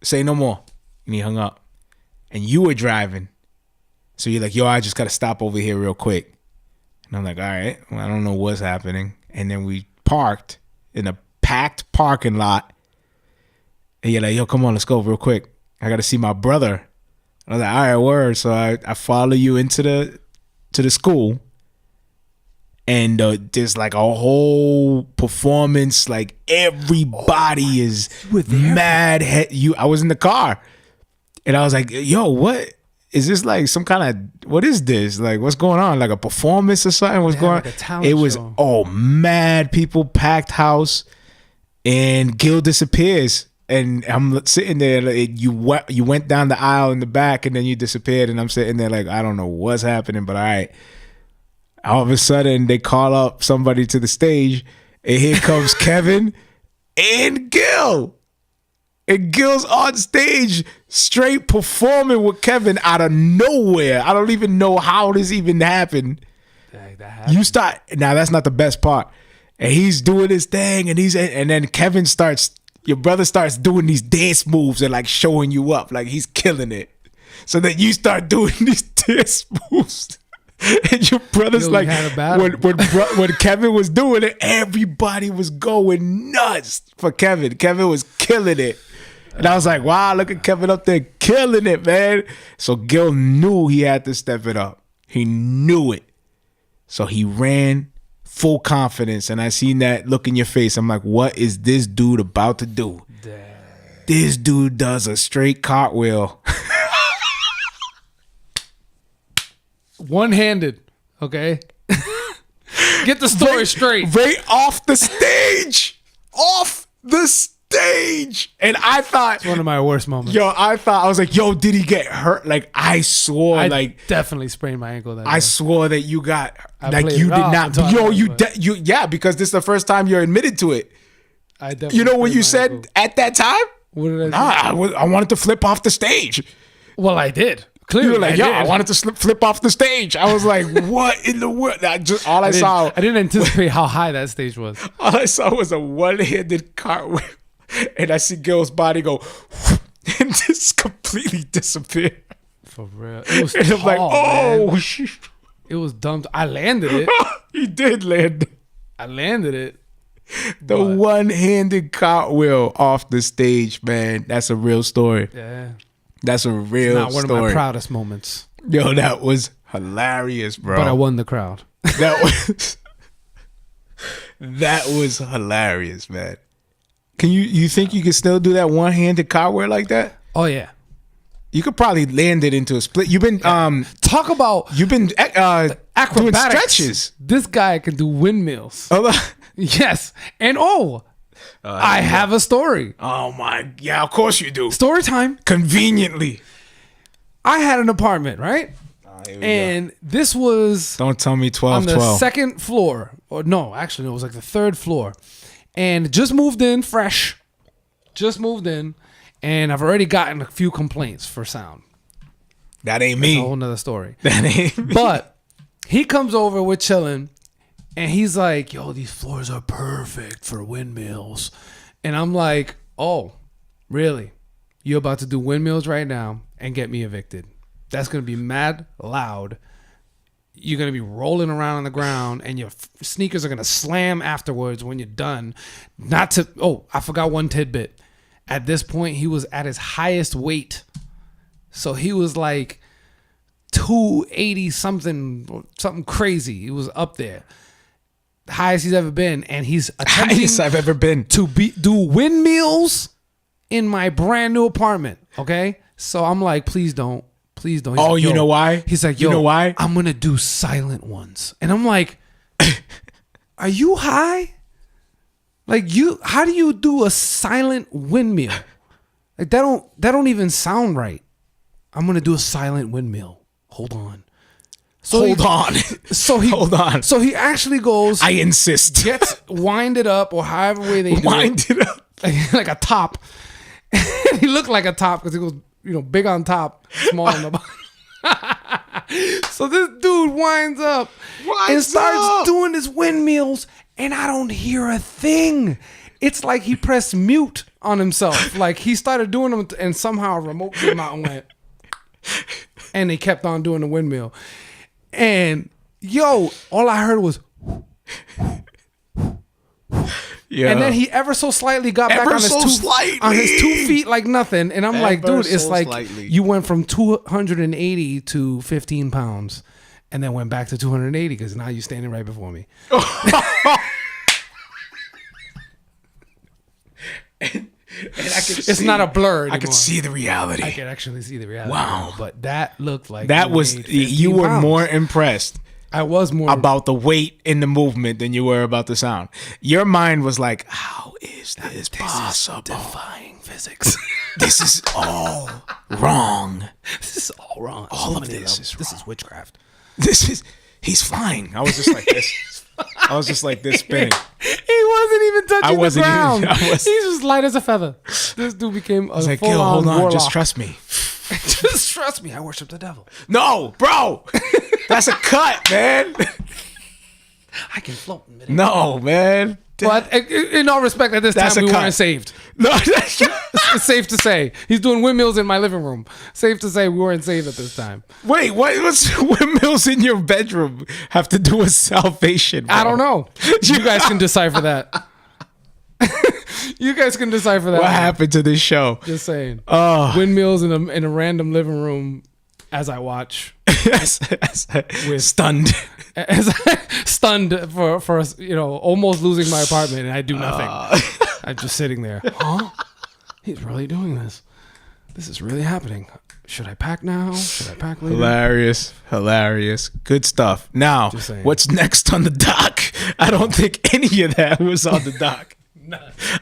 Say no more. And he hung up. And you were driving. So you're like, yo, I just got to stop over here real quick. And I'm like, all right. Well, I don't know what's happening. And then we parked in a packed parking lot. And you're like, yo, come on, let's go real quick. I got to see my brother. I was like, all right, word. So I follow you into the school. And there's like a whole performance, like everybody is mad. I was in the car, and I was like, "Yo, what is this? Like some kind of what is this? Like what's going on? Like a performance or something? What's going on?" It was mad people, packed house, and Gil disappears, and I'm sitting there. Like, you went down the aisle in the back, and then you disappeared, and I'm sitting there like I don't know what's happening, but all right. All of a sudden, they call up somebody to the stage, and here comes Kevin and Gil. And Gil's on stage, straight performing with Kevin out of nowhere. I don't even know how this even happened. You start now. That's not the best part. And he's doing his thing, and then Kevin starts. Your brother starts doing these dance moves and like showing you up, like he's killing it. So then you start doing these dance moves. And your brother's like, when Kevin was doing it, everybody was going nuts for Kevin. Kevin was killing it. And I was like, wow, look at Kevin up there killing it, man. So Gil knew he had to step it up. He knew it. So he ran full confidence. And I seen that look in your face. I'm like, what is this dude about to do? Damn. This dude does a straight cartwheel. One-handed, okay? Get the story straight. Right off the stage. Off the stage. And I thought... It's one of my worst moments. Yo, I was like, yo, did he get hurt? Like, I swore, I definitely sprained my ankle that day. I swore that you got... Like, you did not... Yo, yeah, because this is the first time you're admitted to it. I definitely... You know what you said ankle. At that time? What did I say? I wanted to flip off the stage. Well, I did. Clearly, you were like, I wanted to flip off the stage. I was like, what in the world? I didn't anticipate how high that stage was. All I saw was a one-handed cartwheel. And I see Gil's body go and just completely disappear. For real. It was and tall, I'm like, oh, shit. It was dumb. I landed it. He did land it. I landed it. The one-handed cartwheel off the stage, man. That's a real story. Yeah. That's a real story. Not one of my proudest moments. Yo, that was hilarious, bro. But I won the crowd. That was hilarious, man. Can you think you could still do that one-handed cartwheel like that? Oh yeah. You could probably land it into a split. You've been talk about you've been acrobatics. Doing stretches. This guy can do windmills. Oh, yes. And I have a story. Oh my, yeah, of course you do. Story time. Conveniently. I had an apartment, right? And this was... Don't tell me 12, on the second floor. Or no, actually, it was like the third floor. And just moved in fresh. Just moved in. And I've already gotten a few complaints for sound. That ain't me. That's a whole nother story. That ain't me. But he comes over, we're chilling. And he's like, yo, these floors are perfect for windmills. And I'm like, oh, really? you're about to do windmills right now and get me evicted. That's going to be mad loud. You're going to be rolling around on the ground and your sneakers are going to slam afterwards when you're done. I forgot one tidbit. At this point, he was at his highest weight. So he was like 280 something crazy. He was up there. The highest he's ever been. And he's attempting Highest I've ever been. to do windmills in my brand new apartment. Okay? So I'm like, please don't. Please don't. Oh, you know why? He's like, you know why? I'm going to do silent ones. And I'm like, are you high? Like how do you do a silent windmill? Like that don't even sound right. I'm going to do a silent windmill. Hold on. Hold on. Hold on. So he actually goes. I insist. Gets winded up or however way they do Winded up. like a top. He looked like a top because he was, big on top, small on the bottom. So this dude winds up and starts doing his windmills, and I don't hear a thing. It's like he pressed mute on himself. Like he started doing them, and somehow a remote came out and went. And they kept on doing the windmill. And all I heard was. Yeah. And then he ever so slightly got back on his 2 feet like nothing. And I'm like, dude, it's like you went from 280 to 15 pounds and then went back to 280 because now you're standing right before me. And it's not a blur anymore. I could see the reality. I could actually see the reality. Wow. But that looked like you were pounds. more impressed. I was more about the weight in the movement than you were about the sound. Your mind was like, how is this possible? Defying physics. This is all wrong. This is all wrong. All of this is wrong. This is witchcraft. He's flying. I was just like this. I was just like this spinning. He wasn't even touching the ground. He's just light as a feather. This dude became a like, Gil, hold on, warlock. just trust me. Just trust me. I worship the devil. No, bro. That's a cut, man. I can float in midair. No, man. But in all respect, at this time, we weren't saved. No, it's safe to say. He's doing windmills in my living room. Safe to say we weren't saved at this time. Wait, what's windmills in your bedroom have to do with salvation, bro? I don't know. You guys can decipher that. You guys can decipher that. What happened to this show? Just saying. Oh. Windmills in a random living room as I watch. Stunned. Stunned for almost losing my apartment, and I do nothing. I'm just sitting there. Huh? He's really doing this. This is really happening. Should I pack now? Should I pack later? Hilarious. Good stuff. Now, what's next on the dock? I don't think any of that was on the dock.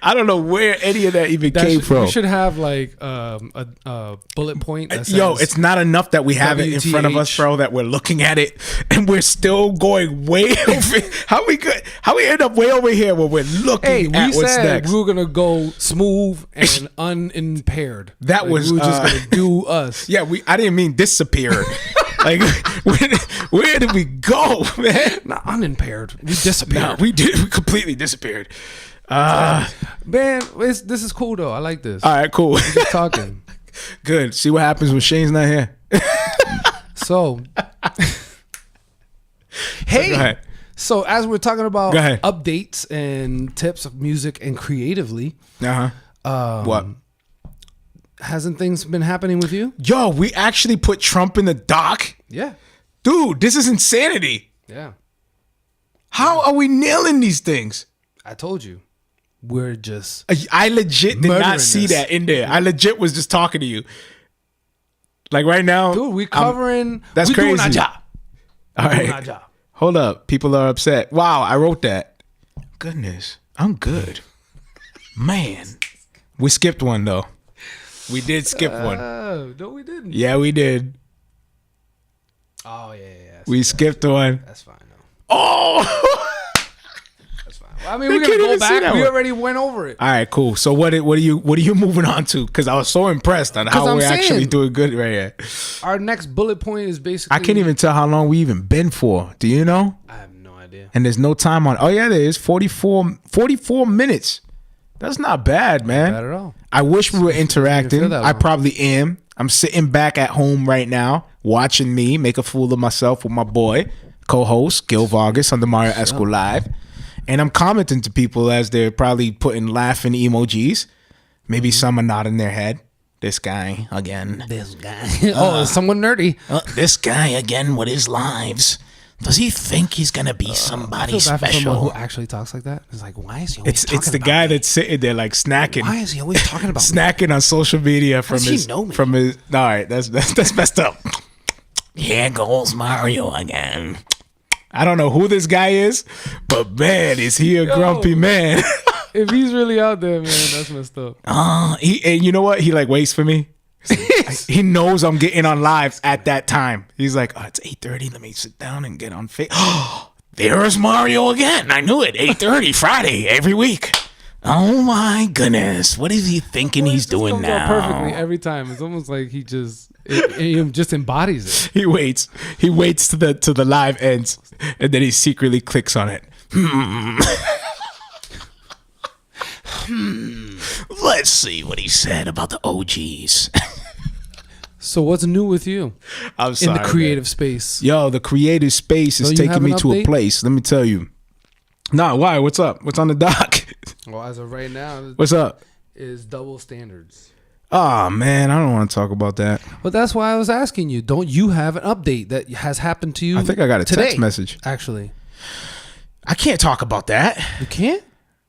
I don't know where any of that even came from. We should have like a bullet point. That says, it's not enough that we have it in front of us, bro. That we're looking at it and we're still going way over. How we end up way over here when we're looking at what's next? We were gonna go smooth and unimpaired. That was we were just gonna do us. Yeah, I didn't mean disappear. Like where did we go, man? Not unimpaired. We disappeared. No, we completely disappeared. Man, this is cool though. I like this. All right, cool. We're just talking. Good. See what happens when Shane's not here. So, hey. So as we're talking about updates and tips of music and creatively, what hasn't things been happening with you? Yo, we actually put Trump in the dock. Yeah, dude, this is insanity. Yeah. How are we nailing these things? I told you. We're just I legit did not see that in there. I legit was just talking to you. Like right now, dude, we covering. That's crazy. Doing our job. All right. Hold up. People are upset. Wow, I wrote that. Goodness. I'm good. Man. We skipped one though. We did skip one. No, we didn't. Yeah, we did. Oh yeah. We skipped one. That's fine though. Oh I mean, we're gonna go back. We already went over it. All right, cool. So what are you moving on to? Because I was so impressed on how we're actually doing good right here. Our next bullet point is basically. I can't even tell how long we even been for. Do you know? I have no idea. And there's no time on. Oh yeah, there is 44 minutes. That's not bad, man. Not bad at all. I wish we were feel interacting. that I long. probably am. I'm sitting back at home right now, watching me make a fool of myself with my boy, co-host Gil Vargas on the Marrio Esco Live. And I'm commenting to people as they're probably putting laughing emojis. Maybe some are nodding their head. This guy again. This guy. Oh, is someone nerdy. This guy again with his lives. Does he think he's gonna be somebody I feel bad for someone who special? actually talks like that. It's like, why is he always It's talking the about guy me? that's sitting there like snacking. Why is he always talking about me? Snacking on social media from does he his know me? from his. All right, that's messed up. Here goes Mario again. I don't know who this guy is, but man, is he a grumpy man? If he's really out there, man, that's messed up. And you know what? He like waits for me. He knows I'm getting on live at that time. He's like, oh, it's 8:30. Let me sit down and get on face. Oh, there's Mario again. I knew it. 8:30 Friday every week. Oh my goodness. What is he thinking he's doing comes out now? perfectly every time. It's almost like he just embodies it. He waits. He waits to the live ends, and then he secretly clicks on it. Let's see what he said about the OGs. So what's new with you I'm in sorry, the creative space? Yo, the creative space is So you have taking me an to a update? place. Let me tell you. Nah, why? What's up? What's on the dock? Well, as of right now, What's up? is double standards. Oh man, I don't want to talk about that. But that's why I was asking you. Don't you have an update that has happened to you? I think I got a today, text message. Actually, I can't talk about that. you can't.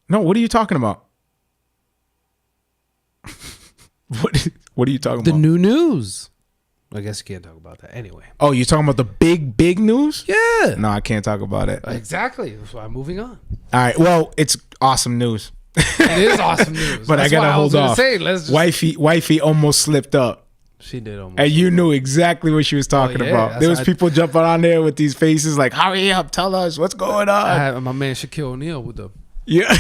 No, what are you talking about? What are you talking The about? new news. I guess you can't talk about that anyway. Oh, you're talking about the big news? Yeah. No, I can't talk about it. Exactly. That's why I'm moving on. All right. Well, it's awesome news. It is awesome news. But That's I gotta why hold was gonna off. Say, let's just, Wifey almost slipped up. she did almost. And you knew exactly what she was talking yeah, about. that's There was how I- people jumping on there with these faces like, hurry up, tell us what's going I on. had my man Shaquille O'Neal with the. Yeah.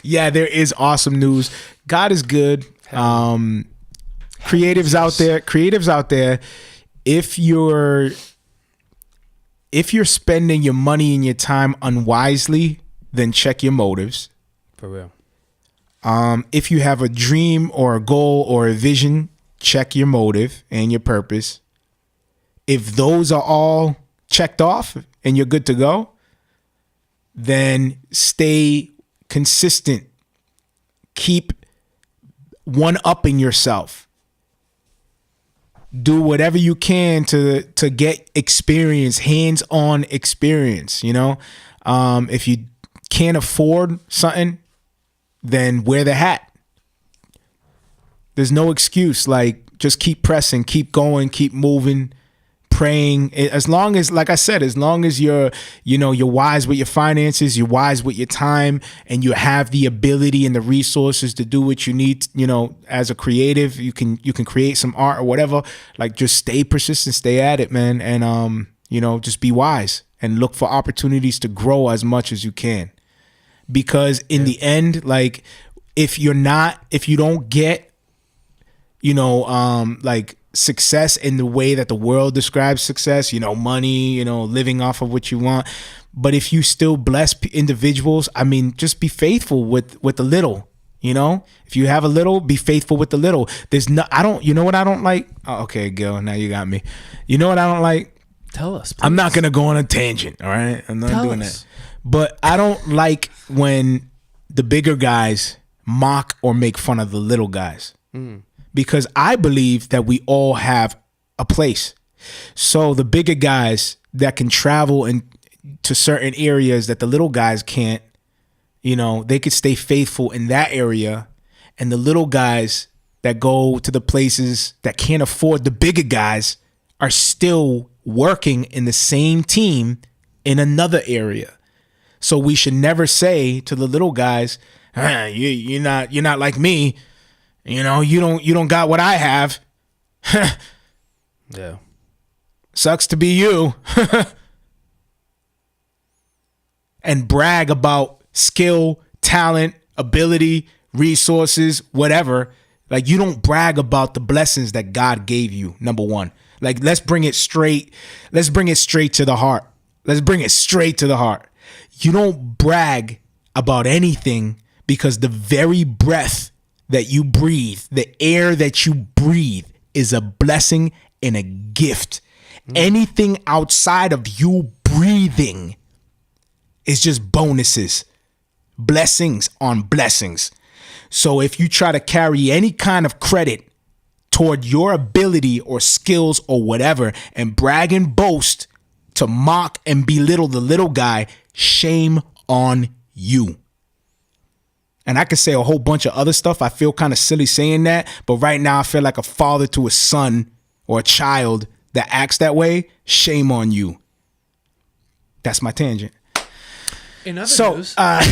Yeah, there is awesome news. God is good. Creatives out there, if you're spending your money and your time unwisely, then check your motives. For real. If you have a dream or a goal or a vision, check your motive and your purpose. If those are all checked off and you're good to go, then stay consistent. Keep one-upping yourself. Do whatever you can to get experience, hands-on experience, you know? If you can't afford something, then wear the hat. There's no excuse. Like, just keep pressing, keep going, keep moving, praying. As long as, like I said, as long as you're wise with your finances, you're wise with your time, and you have the ability and the resources to do what you need, as a creative, you can create some art or whatever. Like, just stay persistent, stay at it, man. And, just be wise and look for opportunities to grow as much as you can. Because in the end, like, if you don't get, like success in the way that the world describes success, money, living off of what you want. But if you still bless individuals, I mean, just be faithful with the little, if you have a little, be faithful with the little. You know what I don't like? Oh, okay, Gil, now you got me. You know what I don't like? Tell us, please. I'm not going to go on a tangent. All right. I'm not doing us. that. But I don't like when the bigger guys mock or make fun of the little guys. Because I believe that we all have a place. So the bigger guys that can travel to certain areas that the little guys can't, they could stay faithful in that area. And the little guys that go to the places that can't afford the bigger guys are still working in the same team in another area. So we should never say to the little guys, you're not like me. You don't got what I have. Yeah. Sucks to be you. And brag about skill, talent, ability, resources, whatever. Like, you don't brag about the blessings that God gave you, number one. Like, let's bring it straight. Let's bring it straight to the heart. Let's bring it straight to the heart. You don't brag about anything because the very breath that you breathe, the air that you breathe is a blessing and a gift. Anything outside of you breathing is just bonuses, blessings on blessings. So if you try to carry any kind of credit toward your ability or skills or whatever and brag and boast to mock and belittle the little guy, shame on you. And I could say a whole bunch of other stuff. I feel kind of silly saying that, but right now I feel like a father to a son or a child that acts that way. Shame on you. That's my tangent. In other news, that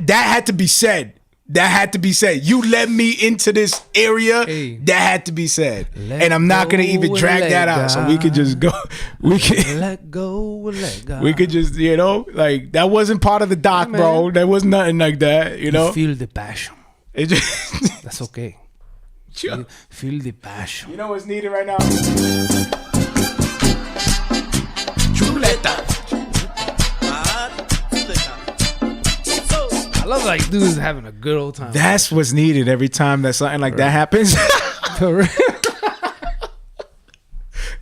had to be said. That had to be said. You led me into this area. Hey. That had to be said. And I'm not gonna even drag that out. So we could just go. We can let go, let go. We could just, like that wasn't part of the doc, bro. There was nothing like that, You feel the passion. It just That's okay. Yeah. Feel the passion. You know what's needed right now? Chuleta. I love like dudes having a good old time. That's what's needed every time that something like that happens. For real.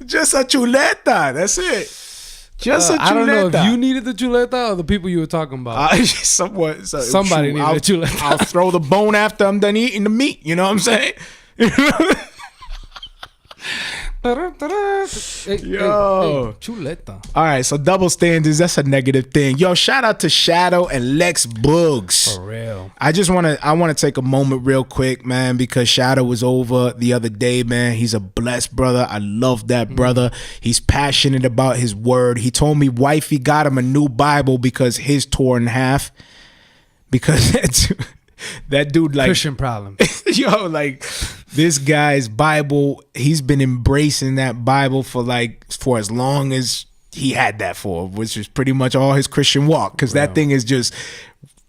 Just a chuleta. That's it. Just a chuleta. I don't know if you needed the chuleta or the people you were talking about. Somebody needed the chuleta. I'll throw the bone after I'm done eating the meat. You know what I'm saying? Hey, Yo. chuleta. All right, so double standards, that's a negative thing. Yo, shout out to Shadow and Lex Boogs. For real. I want to take a moment real quick, man, because Shadow was over the other day, man. He's a blessed brother. I love that brother. He's passionate about his word. He told me wifey got him a new Bible because his tore in half. Because that dude, like, Christian problem. yo, like, this guy's Bible, he's been embracing that Bible for as long as he had that for, which is pretty much all his Christian walk, because that thing is just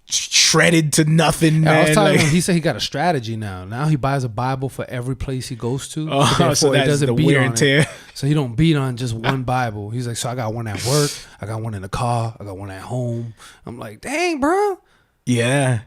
shredded to nothing, man. I was telling him, he said he got a strategy now. Now he buys a Bible for every place he goes to. So he that's doesn't the beat wear on and tear. it. So he don't beat on just one Bible. He's like, so I got one at work, I got one in the car, I got one at home. I'm like, dang, bro. Yeah.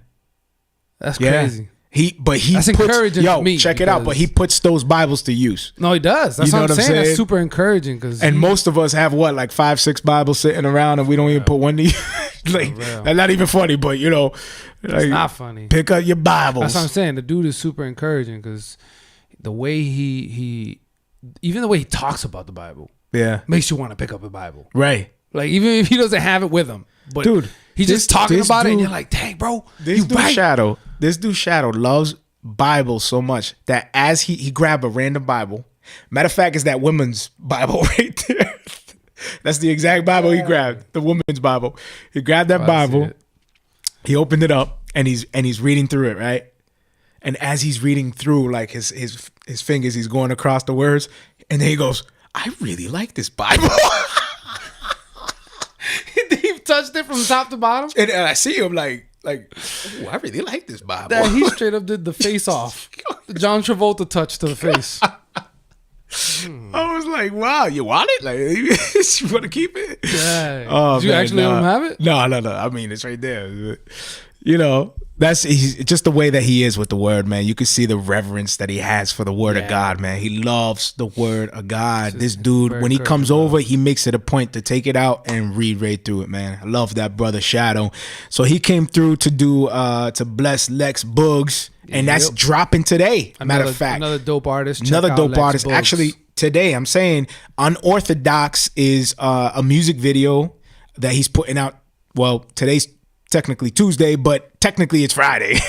That's crazy. That's encouraging to me. Check it out. But he puts those Bibles to use. No, he does. That's what I'm saying. That's super encouraging. And most of us have 5, 6 Bibles sitting around, and we don't even put one to use. That's not even funny, but it's not funny. Pick up your Bibles. That's what I'm saying. The dude is super encouraging because the way he even the way he talks about the Bible, makes you want to pick up a Bible. Right. Like even if he doesn't have it with him, but dude, he's just talking about it, and you're like, dang, bro, this dude Shadow loves Bible so much that as he grabbed a random Bible. Matter of fact, it's that woman's Bible right there. That's the exact Bible he grabbed, the woman's Bible. He grabbed that Bible, he opened it up, and he's reading through it, right? And as he's reading through, like his fingers, he's going across the words, and then he goes, "I really like this Bible." He touched it from top to bottom, and I see him like, ooh, I really like this Bible. That he straight up did the face off, the John Travolta touch to the face. I was like, wow, you want it? Like, you want to keep it? Yeah. Oh, Did you actually let him have it? No. I mean, it's right there. He's just the way that he is with the word, man. You can see the reverence that he has for the word of God, man. He loves the word of God. This dude, when he comes over, he makes it a point to take it out and read right through it, man. I love that brother Shadow. So he came through to do to bless Lex Boogs, and that's dropping today. Matter of fact, another dope artist. Actually, today I'm saying Unorthodox is a music video that he's putting out. Well, today's technically Tuesday, but technically it's Friday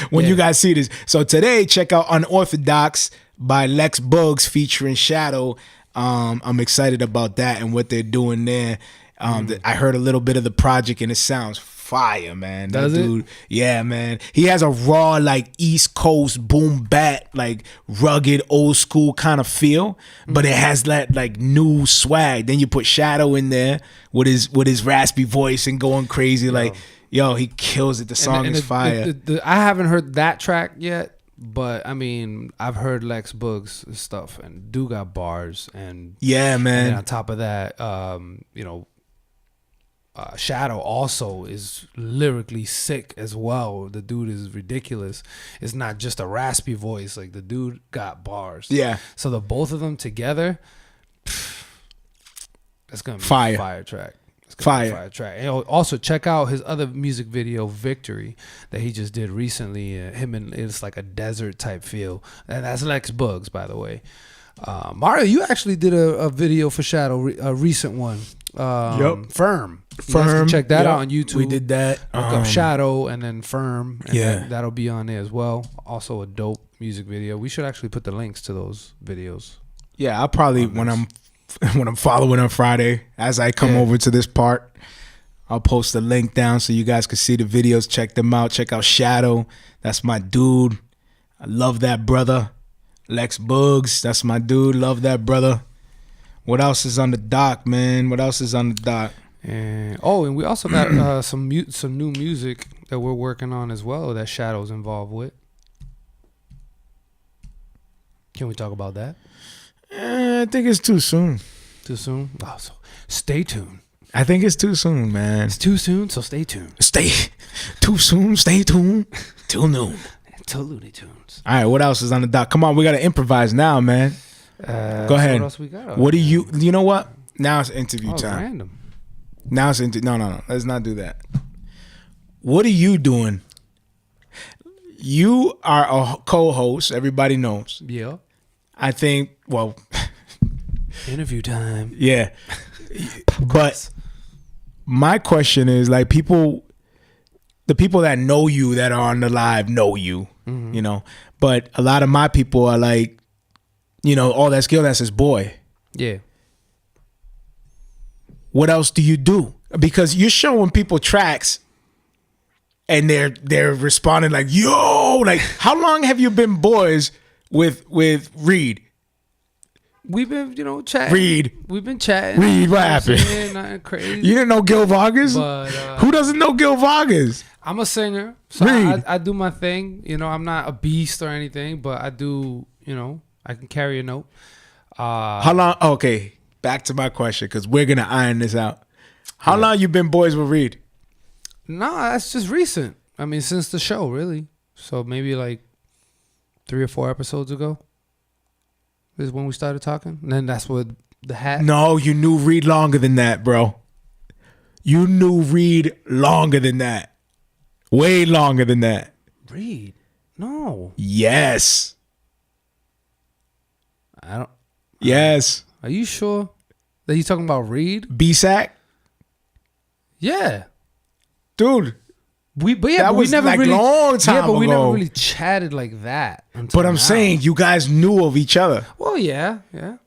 when you guys see this. So today, check out Unorthodox by Lex Boogs featuring Shadow. I'm excited about that and what they're doing there. I heard a little bit of the project and it sounds fire, man. Does that dude, yeah, man. He has a raw, like East Coast boom bat, like rugged old school kind of feel, but it has that like new swag. Then you put Shadow in there with his raspy voice and going crazy, like. Yo, he kills it. The song is fire. I haven't heard that track yet, but I mean, I've heard Lex Boogs stuff, and do got bars, and yeah, man. And on top of that, Shadow also is lyrically sick as well. The dude is ridiculous. It's not just a raspy voice. Like, the dude got bars. Yeah. So the both of them together, it's gonna be Fire. a fire track. It's gonna Fire. be a fire track. And also check out his other music video, Victory, that he just did recently. It's like a desert type feel, and that's Lex Bugs, by the way. Mario, you actually did a video for Shadow, a recent one. Firm. You guys can check that out on YouTube. We did that. Look up Shadow and then Firm. And Yeah. that'll be on there as well. Also a dope music video. We should actually put the links to those videos. Yeah, I'll probably when I'm following on Friday, as I come over to this part, I'll post the link down so you guys can see the videos. Check them out. Check out Shadow. That's my dude. I love that brother. Lex Bugs, that's my dude. Love that brother. What else is on the dock, man? What else is on the dock? And we also got some new music that we're working on as well that Shadow's involved with. Can we talk about that? I think it's too soon. Too soon? Oh, so stay tuned. I think it's too soon, man. It's too soon, so stay tuned. Stay too soon. Stay tuned till noon. Till Looney Tunes. All right, what else is on the dock? Come on, we gotta improvise now, man. Go ahead. What else we got? What do you? You know what? Now it's interview It's time. random. Now it's no. Let's not do that. What are you doing? You are a co-host. Everybody knows. Yeah. I think. Well, Interview time. yeah. But my question is, like, the people that know you that are on the live know you, you know. But a lot of my people are like, you know, all that skill, that's his boy. Yeah. What else do you do? Because you're showing people tracks and they're responding like, yo, like, how long have you been boys with Reed? We've been, chatting. Reed. We've been chatting. Reed, what happened? Yeah, nothing crazy. You didn't know Gil Vargas? But, who doesn't know Gil Vargas? I'm a singer, so Reed. I do my thing. I'm not a beast or anything, but I do, I can carry a note. How long? Okay, back to my question because we're going to iron this out. How long you been boys with Reed? No, that's just recent. I mean, since the show, really. So maybe like 3 or 4 episodes ago is when we started talking. And then that's what the hat. No, you knew Reed longer than that, bro. You knew Reed longer than that. Way longer than that. Reed? No. Yes. I don't. Yes. Are you sure that you talking about Reed? B-Sack? Yeah. Dude. We that was never like really, long time yeah, but we ago. never really chatted like that. Until But I'm now. saying you guys knew of each other. Well, yeah. Yeah,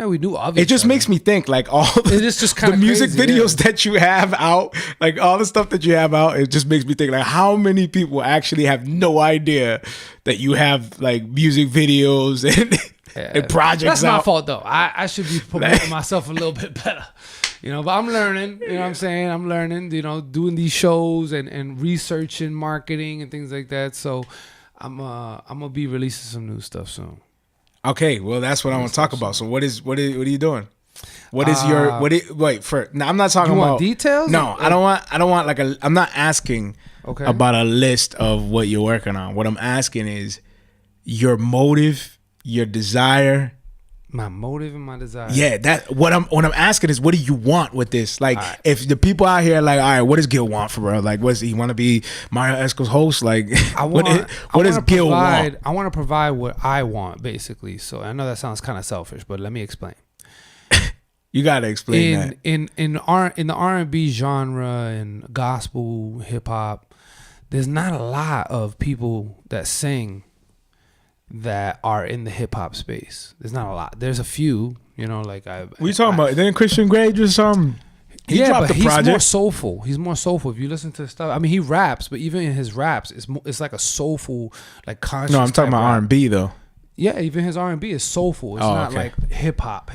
we knew of each It just other. makes me think like all It is just the kinda music crazy, videos that you have out, like all the stuff that you have out, it just makes me think like how many people actually have no idea that you have like music videos and projects That's out. my fault though. I should be promoting myself a little bit better. But I'm learning, you know what I'm saying? I'm learning, doing these shows and researching marketing and things like that. So I'm gonna be releasing some new stuff soon. Okay, well that's what I want to talk about. So what are you doing? What is your now I'm not talking You about want details? No, I don't want like I'm not asking Okay. about a list of what you're working on. What I'm asking is your motive, your desire. My motive and my desire. Yeah, that what I'm asking is what do you want with this? Like right. if the people out here are like, all right, what does Gil want for real? Like he want to be Marrio Esco's host? Like what does Gil want? I want to provide what I want, basically. So I know that sounds kind of selfish, but let me explain. You gotta explain that. In the R&B genre and gospel hip hop, there's not a lot of people that sing that are in the hip hop space. There's not a lot. There's a few, like What you talking about? Then Christian Grey just he dropped but the he's project. more soulful. He's more soulful. If you listen to the stuff, I mean, he raps, but even in his raps, it's like a soulful, like conscious. No, I'm talking about rap. R&B though. Yeah, even his R&B is soulful. It's not like hip hop.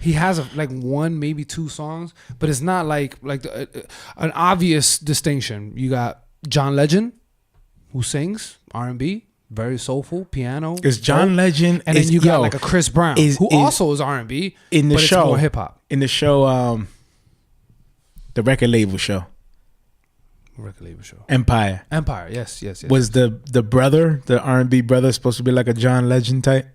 He has like 1, maybe 2 songs, but it's not like an obvious distinction. You got John Legend, who sings R&B, very soulful, piano. Is John Legend, and then you got like a Chris Brown, who also is R&B, in the but show it's more hip hop. In the show, The record label show. Record label show. Empire. Yes. Was the brother, the R&B brother, supposed to be like a John Legend type?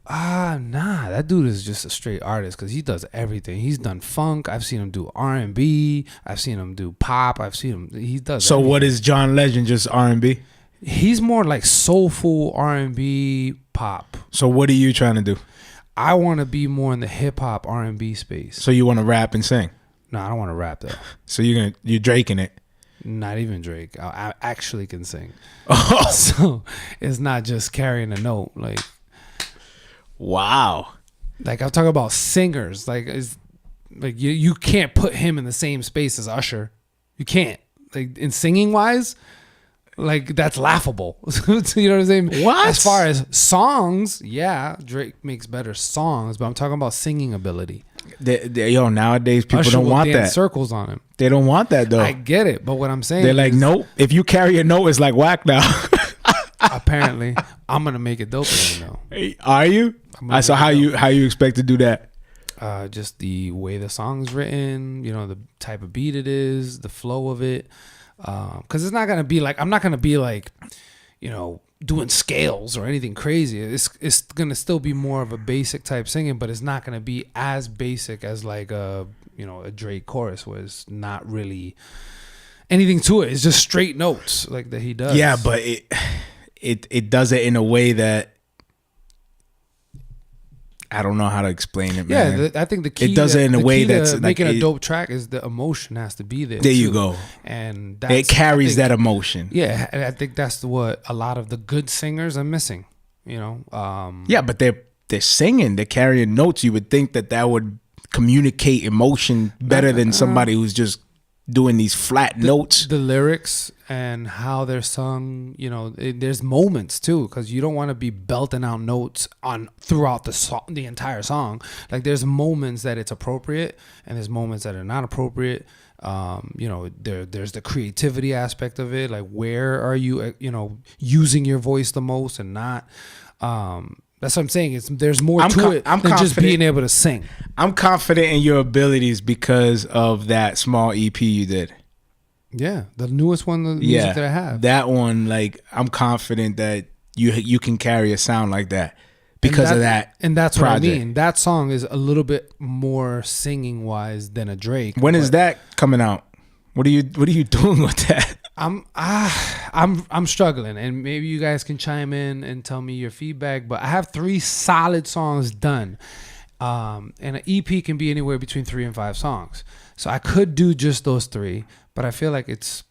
Nah, that dude is just a straight artist because he does everything. He's done funk. I've seen him do R&B. I've seen him do pop. He does. So everything. what is John Legend? Just R&B? He's more like soulful R&B pop. So what are you trying to do? I want to be more in the hip hop R&B space. So you want to rap and sing? No, I don't want to rap though. So you're Draking it? Not even Drake. I actually can sing. Oh, So it's not just carrying a note. wow. Like I'm talking about singers. Like you can't put him in the same space as Usher. You can't. Like in singing wise, like that's laughable. You know what I'm saying? What? As far as songs, yeah, Drake makes better songs, but I'm talking about singing ability. Nowadays people Usher don't will want dance that. circles on him. They don't want that though. I get it, but what I'm saying They're like, is, nope. If you carry a note, it's like whack now. apparently, I'm gonna make it dope again though. Are you? So how you expect to do that? Just the way the song's written, the type of beat it is, the flow of it. Because it's not gonna be like I'm not gonna be like, doing scales or anything crazy. It's gonna still be more of a basic type singing, but it's not gonna be as basic as like a Drake chorus, where it's not really anything to it. It's just straight notes like that he does. Yeah, but it does it in a way that I don't know how to explain it, man. Yeah, I think the key. It does it in a way that's like making a dope track is the emotion has to be there. There you go. And it carries that emotion. Yeah, and I think that's what a lot of the good singers are missing. Yeah, but they're singing, they're carrying notes. You would think that would communicate emotion better than somebody who's just doing these flat notes. The lyrics and how they're sung, there's moments too, because you don't want to be belting out notes throughout the entire song. Like there's moments that it's appropriate and there's moments that are not appropriate. There's the creativity aspect of it. Like where are you, using your voice the most and not. That's what I'm saying. There's more to it than just being able to sing. I'm confident in your abilities because of that small EP you did. Yeah, the newest one, the music that I have. That one, like, I'm confident that you can carry a sound like that because of that. And that's project. what I mean. That song is a little bit more singing wise than a Drake. When is that coming out? What are you doing with that? I'm struggling, and maybe you guys can chime in and tell me your feedback. But I have 3 solid songs done, and an EP can be anywhere between 3 and 5 songs. So I could do just those 3, but I feel like it's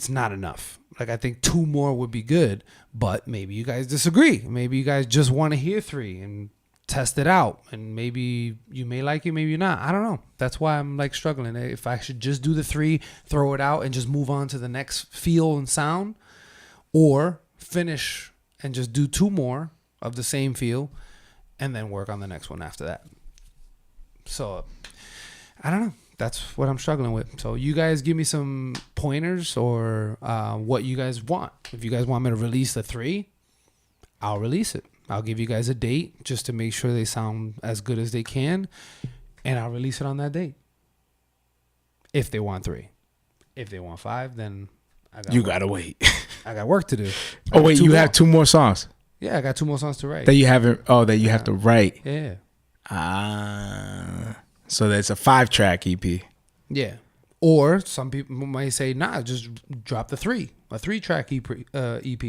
not enough. Like I think 2 more would be good, but maybe you guys disagree. Maybe you guys just want to hear 3 and test it out, and maybe you may like it, maybe you're not. I don't know. That's why I'm like struggling. If I should just do the 3, throw it out, and just move on to the next feel and sound, or finish and just do 2 more of the same feel, and then work on the next one after that. So I don't know. That's what I'm struggling with. So you guys give me some pointers or what you guys want. If you guys want me to release the 3, I'll release it. I'll give you guys a date just to make sure they sound as good as they can, and I'll release it on that date. If they want 3. If they want 5, then gotta wait. I got work to do. Oh wait, you have 2 more songs? Yeah, I got 2 more songs to write. That you haven't. Oh, that you have to write. Yeah. So that's a 5-track EP. Yeah. Or some people might say, nah, just drop the 3. A 3-track EP. EP.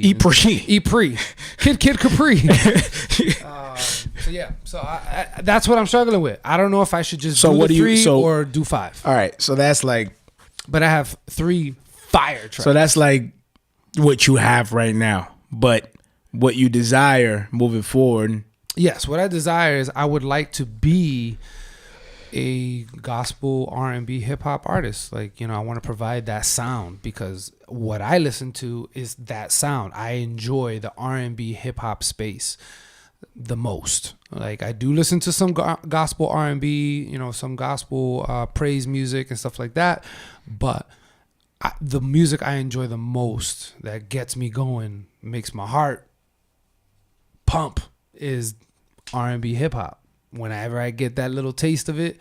Kid Capri. So yeah. So I that's what I'm struggling with. I don't know if I should just do the 3 or do 5. All right. So that's like. But I have 3 fire tracks. So that's like what you have right now. But what you desire moving forward. Yes. What I desire is I would like to be a gospel R&B hip hop artist. Like, I want to provide that sound because what I listen to is that sound. I enjoy the R&B hip hop space the most. Like I do listen to some gospel R&B, some gospel praise music and stuff like that. But the music I enjoy the most that gets me going, makes my heart pump is R&B hip hop. Whenever I get that little taste of it,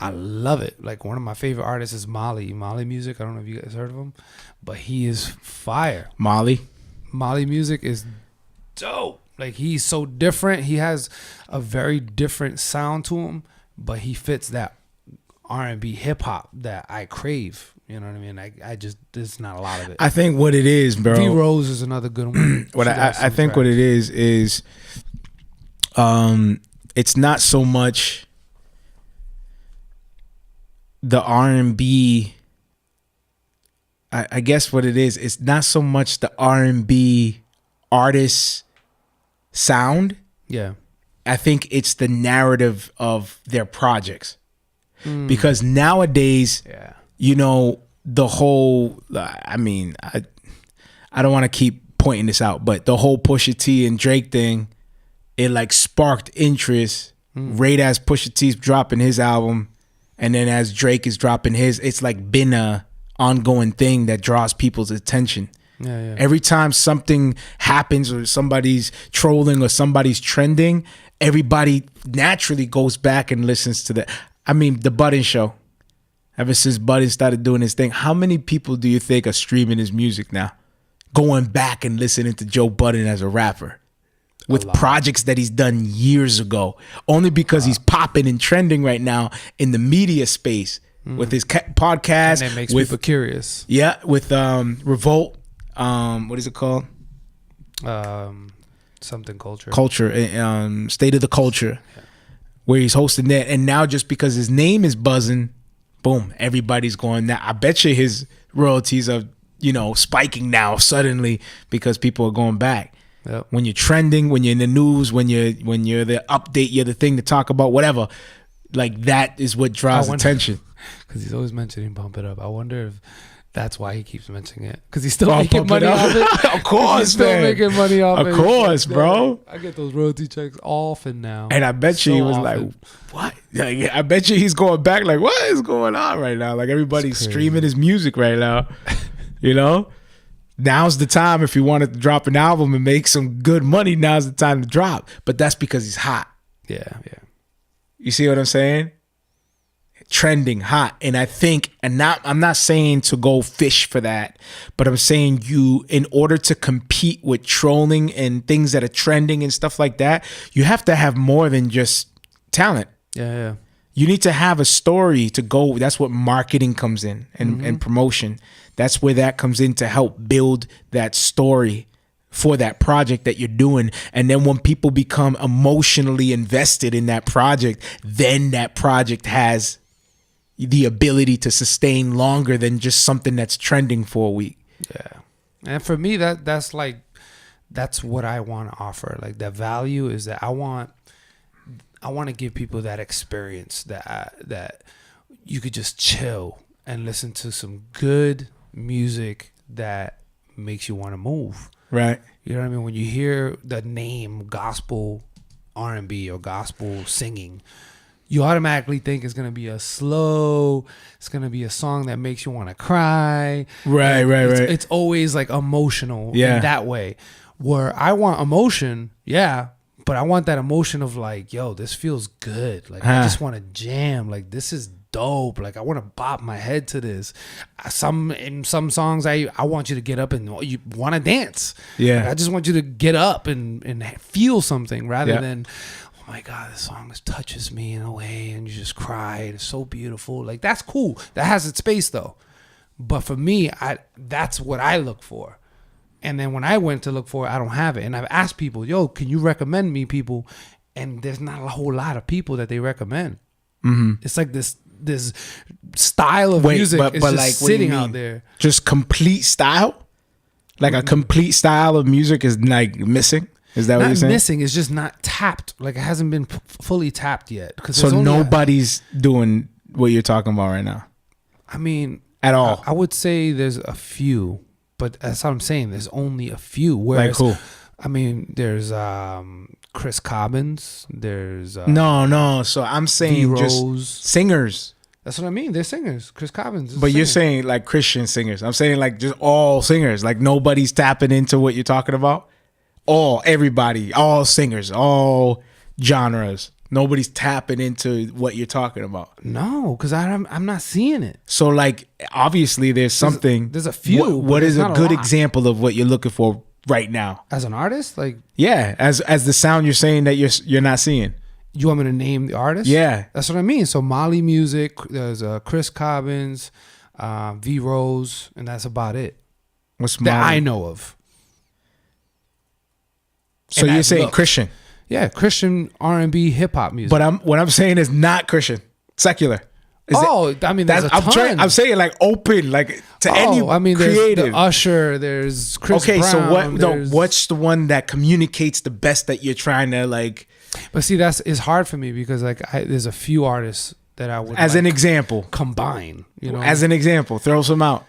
I love it. Like one of my favorite artists is Molly Music. I don't know if you guys heard of him, but he is fire. Molly Music is dope. Like he's so different. He has a very different sound to him, but he fits that R&B hip hop that I crave. You know what I mean? I just, there's not a lot of it. I think what it is, bro. V Rose is another good one. What I think what it is it's not so much the R&B. I guess what it is, it's not so much the R&B artist sound. Yeah. I think it's the narrative of their projects. Because nowadays, you know, the whole, I mean, I don't want to keep pointing this out, but the whole Pusha T and Drake thing, it like sparked interest right as Pusha T's dropping his album, and then as Drake is dropping his, it's like been a ongoing thing that draws people's attention. Yeah. Every time something happens or somebody's trolling or somebody's trending, everybody naturally goes back and listens to that. I mean, the Budden show. Ever since Budden started doing his thing, how many people do you think are streaming his music now? Going back and listening to Joe Budden as a rapper with projects that he's done years ago, only because he's popping and trending right now in the media space with his podcast. And it makes people curious. Yeah, with Revolt. What is it called? Something culture. State of the Culture. Yeah. Where he's hosting that, and now just because his name is buzzing, boom, everybody's going. Now I bet you his royalties are, you know, spiking now suddenly because people are going back. Yep. When you're trending, when you're in the news, when you're the update, you're the thing to talk about, whatever. Like that is what draws attention. Because he's always mentioning Pump It Up. I wonder if that's why he keeps mentioning it, because he's still making money off it. Of course, he's still making money off it. Of course, bro. I get those royalty checks often now. And I bet you he was like, what? Like, I bet you he's going back like, what is going on right now? Like everybody's streaming his music right now. You know? Now's the time if you wanted to drop an album and make some good money, now's the time to drop. But that's because he's hot. Yeah. You see what I'm saying? Trending, hot. And I think, I'm not saying to go fish for that, but I'm saying you, in order to compete with trolling and things that are trending and stuff like that, you have to have more than just talent. Yeah. You need to have a story to go. That's what marketing comes in and promotion. That's where that comes in to help build that story for that project that you're doing. And then when people become emotionally invested in that project, then that project has the ability to sustain longer than just something that's trending for a week. Yeah. And for me, that's what I want to offer. Like the value is that I want to give people that experience that you could just chill and listen to some good music that makes you want to move. Right. You know what I mean? When you hear the name gospel R&B or gospel singing, you automatically think it's going to be it's going to be a song that makes you want to cry. Right. It's always like emotional in that way. Where I want emotion, but I want that emotion of like, yo, this feels good. Like, I just want to jam. Like, this is dope. Like, I want to bop my head to this. In some songs, I want you to get up and you want to dance. Yeah. Like, I just want you to get up and feel something rather than, oh my God, this song touches me in a way, and you just cry. It's so beautiful. Like, that's cool. That has its space though. But for me, that's what I look for. And then when I went to look for it, I don't have it. And I've asked people, yo, can you recommend me people? And there's not a whole lot of people that they recommend. It's like this style of music is just like, sitting out there. Just complete style? Like a complete style of music is like missing? Is that what you're saying? Not missing. It's just not tapped. Like it hasn't been fully tapped yet. So nobody's doing what you're talking about right now? I mean, at all? I would say there's a few. But that's what I'm saying. There's only a few. Whereas, like who? I mean, there's Chris Cobbins. There's no. So I'm saying just singers. That's what I mean. They're singers. Chris Cobbins. But you're saying like Christian singers. I'm saying like just all singers. Like nobody's tapping into what you're talking about. Everybody, all singers, all genres. Nobody's tapping into what you're talking about. No, because I'm not seeing it. So like obviously there's something. There's a few. What is a not good lot. example of what you're looking for right now? As an artist, like Yeah, as the sound you're saying that you're not seeing. you want me to name the artist? Yeah. That's what I mean. So Molly Music, there's Chris Cobbins, V Rose, and that's about it What's that Molly? I know of. So And you're I saying look. Christian, Yeah, Christian R&B hip hop music. but what I'm saying is not Christian, secular. Is it- I mean, there's a I'm ton. I'm saying like open, like to any I mean, there's creative. the Usher, there's Chris Okay, Brown. so what? No, there's- what's the one that communicates the best that you're trying to like? But see, it's hard for me because like there's a few artists that I would As like an example, combine. You know, as an example, throw some out.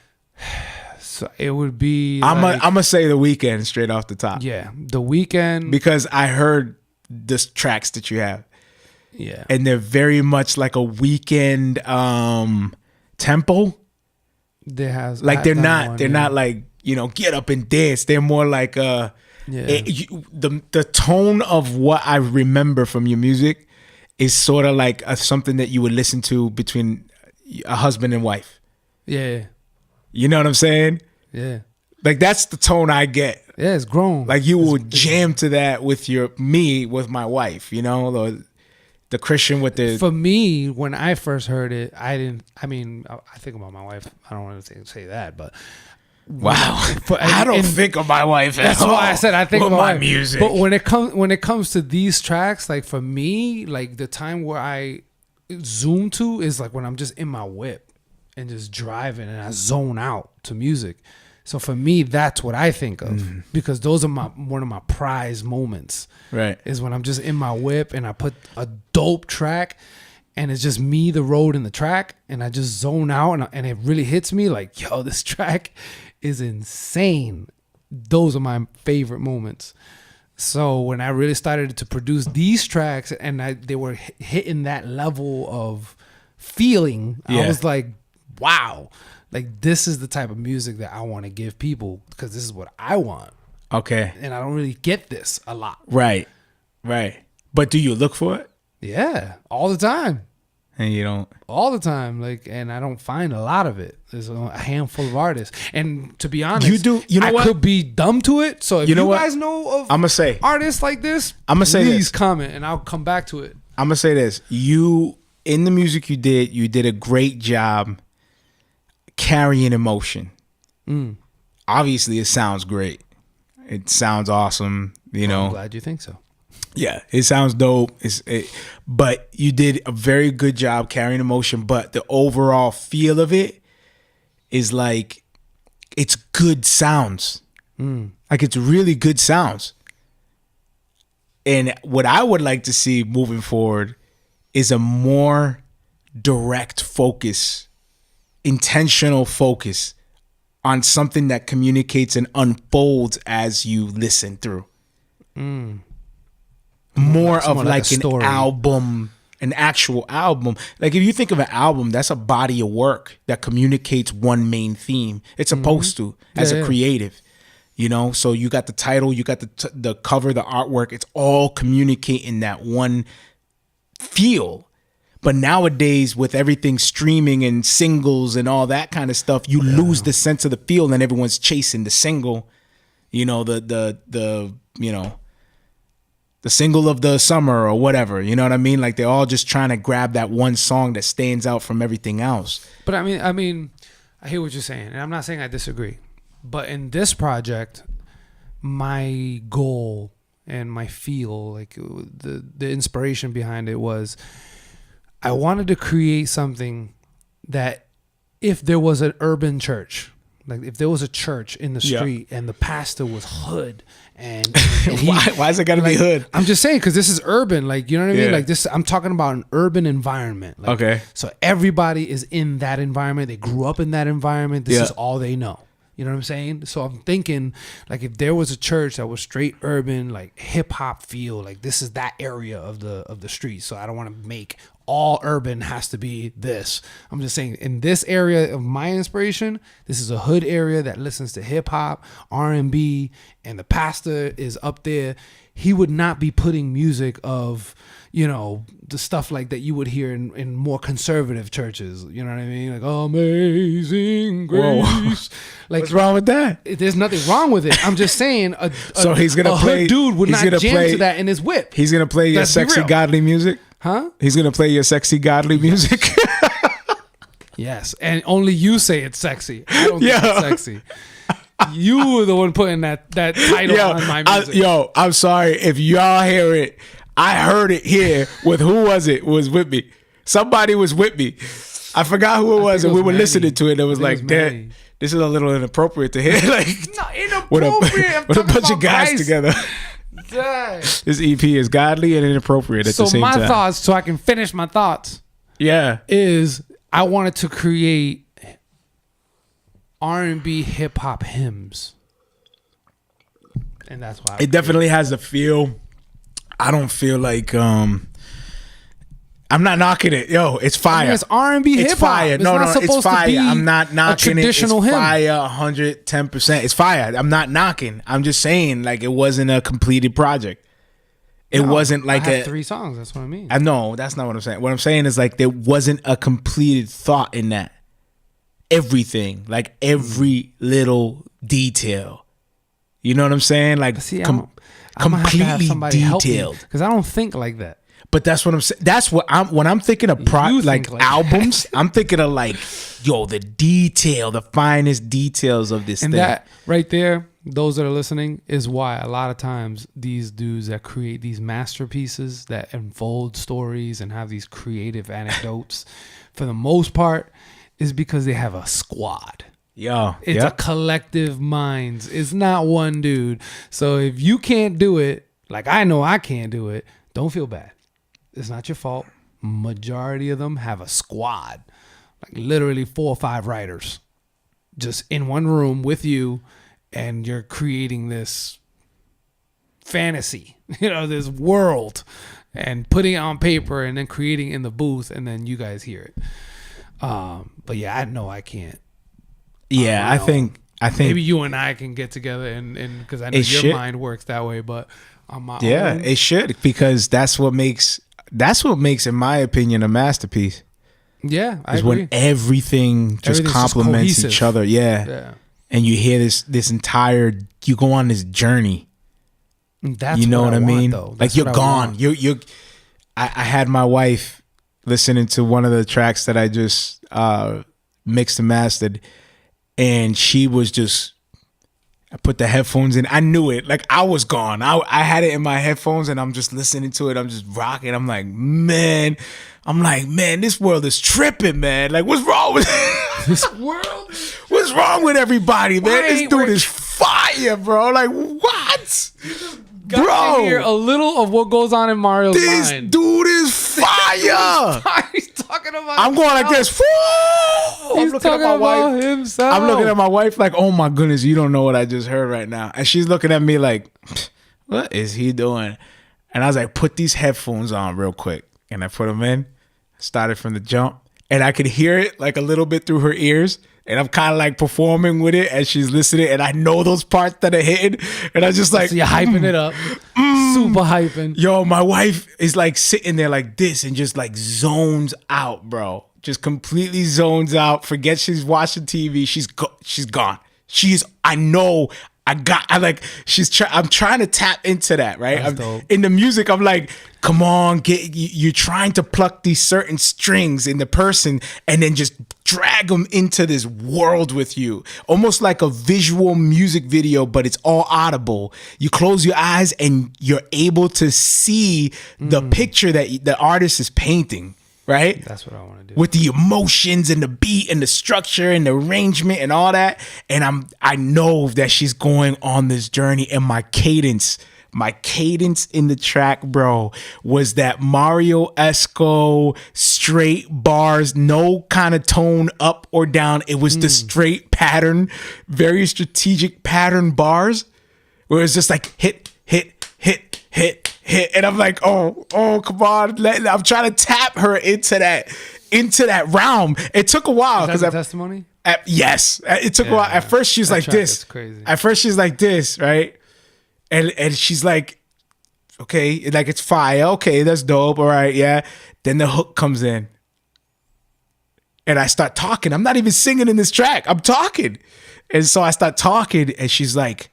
so it would be. I'm like, gonna say The Weeknd straight off the top yeah, The Weeknd. because I heard the tracks that you have, Yeah, and they're very much like a Weeknd tempo. there has Like they're that not one, they're yeah. not like get up and dance. They're more like Yeah. the tone of what I remember from your music is sort of like something that you would listen to between a husband and wife. Yeah, You know what I'm saying? yeah, Like that's the tone I get. yeah. It's grown. Like you would jam to that with with my wife. You know, the Christian with the For me, when I first heard it, I didn't. I mean, I think about my wife. I don't want to say that, but wow. I don't think of my wife. At That's all why I said I think with about my it. music. But when it comes to these tracks, like for me, like the time where I zoom to is like when I'm just in my whip and just driving and I zone out to music. So for me, that's what I think of because those are one of my prize moments. Right. Is when I'm just in my whip and I put a dope track and it's just me, the road, and the track, and I just zone out and it really hits me like, yo, this track is insane. Those are my favorite moments. So when I really started to produce these tracks and they were hitting that level of feeling, Yeah. I was like, wow, like this is the type of music that I want to give people because this is what I want. Okay. And I don't really get this a lot. Right. Right. But do you look for it? Yeah, all the time. And you don't. All the time, like, and I don't find a lot of it. There's a handful of artists, and to be honest, you know I what? could be dumb to it. So if You know what? guys know of I'ma say. artists like this, I'ma say please this. comment, and I'll come back to it. I'm gonna say this: you in the music you did a great job carrying emotion. Obviously, it sounds great. It sounds awesome. You know, I'm glad you think so. yeah, it sounds dope. But you did a very good job carrying emotion. But the overall feel of it is like it's good sounds. Like it's really good sounds. And what I would like to see moving forward is a more direct focus, intentional focus on something that communicates and unfolds as you listen through. More It's of more like a an story. album, an actual album. Like if you think of an album, that's a body of work that communicates one main theme. It's supposed to as a creative. You know, so you got the title, you got the cover, the artwork. It's all communicating that one feel. But nowadays, with everything streaming and singles and all that kind of stuff, you lose the sense of the feel, and everyone's chasing the single. You know, the single of the summer or whatever. You know what I mean? Like they're all just trying to grab that one song that stands out from everything else. But I mean, I hear what you're saying, and I'm not saying I disagree. But in this project, my goal and my feel, like the inspiration behind it was, I wanted to create something that if there was an urban church, like if there was a church in the street and the pastor was hood and Why is it got to be hood? I'm just saying because this is urban, like, you know what I mean? Yeah. Like this, I'm talking about an urban environment. Like, Okay. So everybody is in that environment. They grew up in that environment. This is all they know. You know what I'm saying? So I'm thinking, like, if there was a church that was straight urban, like hip hop feel, like this is that area of the street. So I don't want to make all urban has to be this. I'm just saying, in this area of my inspiration, this is a hood area that listens to hip hop, R&B, and the pastor is up there. he would not be putting music of, you know, the stuff like that you would hear in more conservative churches. You know what I mean? Like, Amazing Grace. Like, what's wrong with that? There's nothing wrong with it. I'm just saying So he's gonna play, hood dude would not jam to that in his whip. He's going to play your sexy, godly music? Huh? He's going to play your sexy, godly music? Yes. And only you say it's sexy. I don't think it's sexy. You were the one putting that title on my music. I'm sorry if y'all hear it. I heard it here with who was it? Was with me. Somebody was with me. I forgot who it was, and we were listening to it. It was like, "Dad, this is a little inappropriate to hear." Like, not inappropriate. with a bunch of guys together. This EP is godly and inappropriate at the same time. So my thoughts, so I can finish my thoughts. Yeah, is I wanted to create R&B hip hop hymns, and that's why it definitely has the feel. I don't feel like I'm not knocking it. Yo, it's fire. I mean, it's R&B hip hop. It's fire. No, it's fire. I'm not knocking it. It's fire 110%. It's fire. I'm not knocking. I'm just saying, like, it wasn't a completed project. It wasn't like I had 3 songs. That's what I mean. I know that's not what I'm saying. What I'm saying is, like, there wasn't a completed thought in that. Everything, like every little detail. You know what I'm saying? Like, completely detailed. Because I don't think like that. But that's what I'm saying. That's what when I'm thinking of like albums, I'm thinking of like, yo, the detail, the finest details of this thing. And that right there, those that are listening, is why a lot of times these dudes that create these masterpieces that unfold stories and have these creative anecdotes, for the most part, is because they have a squad. Yeah, it's a collective minds. It's not one dude. So if you can't do it, like I know I can't do it, don't feel bad. It's not your fault. Majority of them have a squad, like literally 4 or 5 writers, just in one room with you, and you're creating this fantasy, this world, and putting it on paper, and then creating it in the booth, and then you guys hear it. But yeah, I know I can't. Yeah, I think maybe you and I can get together and because I know your mind works that way, but on my own, it should, because that's what makes, in my opinion, a masterpiece. Yeah, I agree. When everything just complements each other. Yeah. And you hear this entire, you go on this journey. That's you know what I mean? Though. Like you're gone. I had my wife listening to one of the tracks that I just mixed and mastered, and she was just, I put the headphones in. I knew it. Like I was gone. I had it in my headphones and I'm just listening to it. I'm just rocking. I'm like, man, this world is tripping, man. Like, what's wrong with this world? What's wrong with everybody, man? This dude is fire, bro. Like, what? Bro, to hear a little of what goes on in Mario's mind. This dude is fire. He's talking about I'm going like this. I'm looking at my wife. Himself. I'm looking at my wife like, oh my goodness, you don't know what I just heard right now. And she's looking at me like, what is he doing? And I was like, put these headphones on real quick. And I put them in, started from the jump. And I could hear it like a little bit through her ears. And I'm kind of like performing with it as she's listening. And I know those parts that are hitting. And I just like, so you're hyping it up. Super hyping. Yo, my wife is like sitting there like this and just like zones out, bro. Just completely zones out. Forget she's watching TV. She's gone. I'm trying to tap into that, right? In the music, I'm like, come on, you're trying to pluck these certain strings in the person and then just drag them into this world with you. Almost like a visual music video, but it's all audible. You close your eyes and you're able to see the picture that the artist is painting. Right? That's what I want to do. With the emotions and the beat and the structure and the arrangement and all that. And I know that she's going on this journey, and my cadence in the track, bro, was that Marrio Esco straight bars, no kind of tone up or down. It was the straight pattern, very strategic pattern bars, where it's just like hit, hit, hit, hit. And I'm like, oh, come on. I'm trying to tap her into that realm. It took a while. Is that the testimony? Yes. It took a while. At first she's like this. Crazy. At first she's like this, right? And she's like, Okay, like it's fire. Okay, that's dope. All right, yeah. Then the hook comes in. And I start talking. I'm not even singing in this track. I'm talking. And so I start talking and she's like,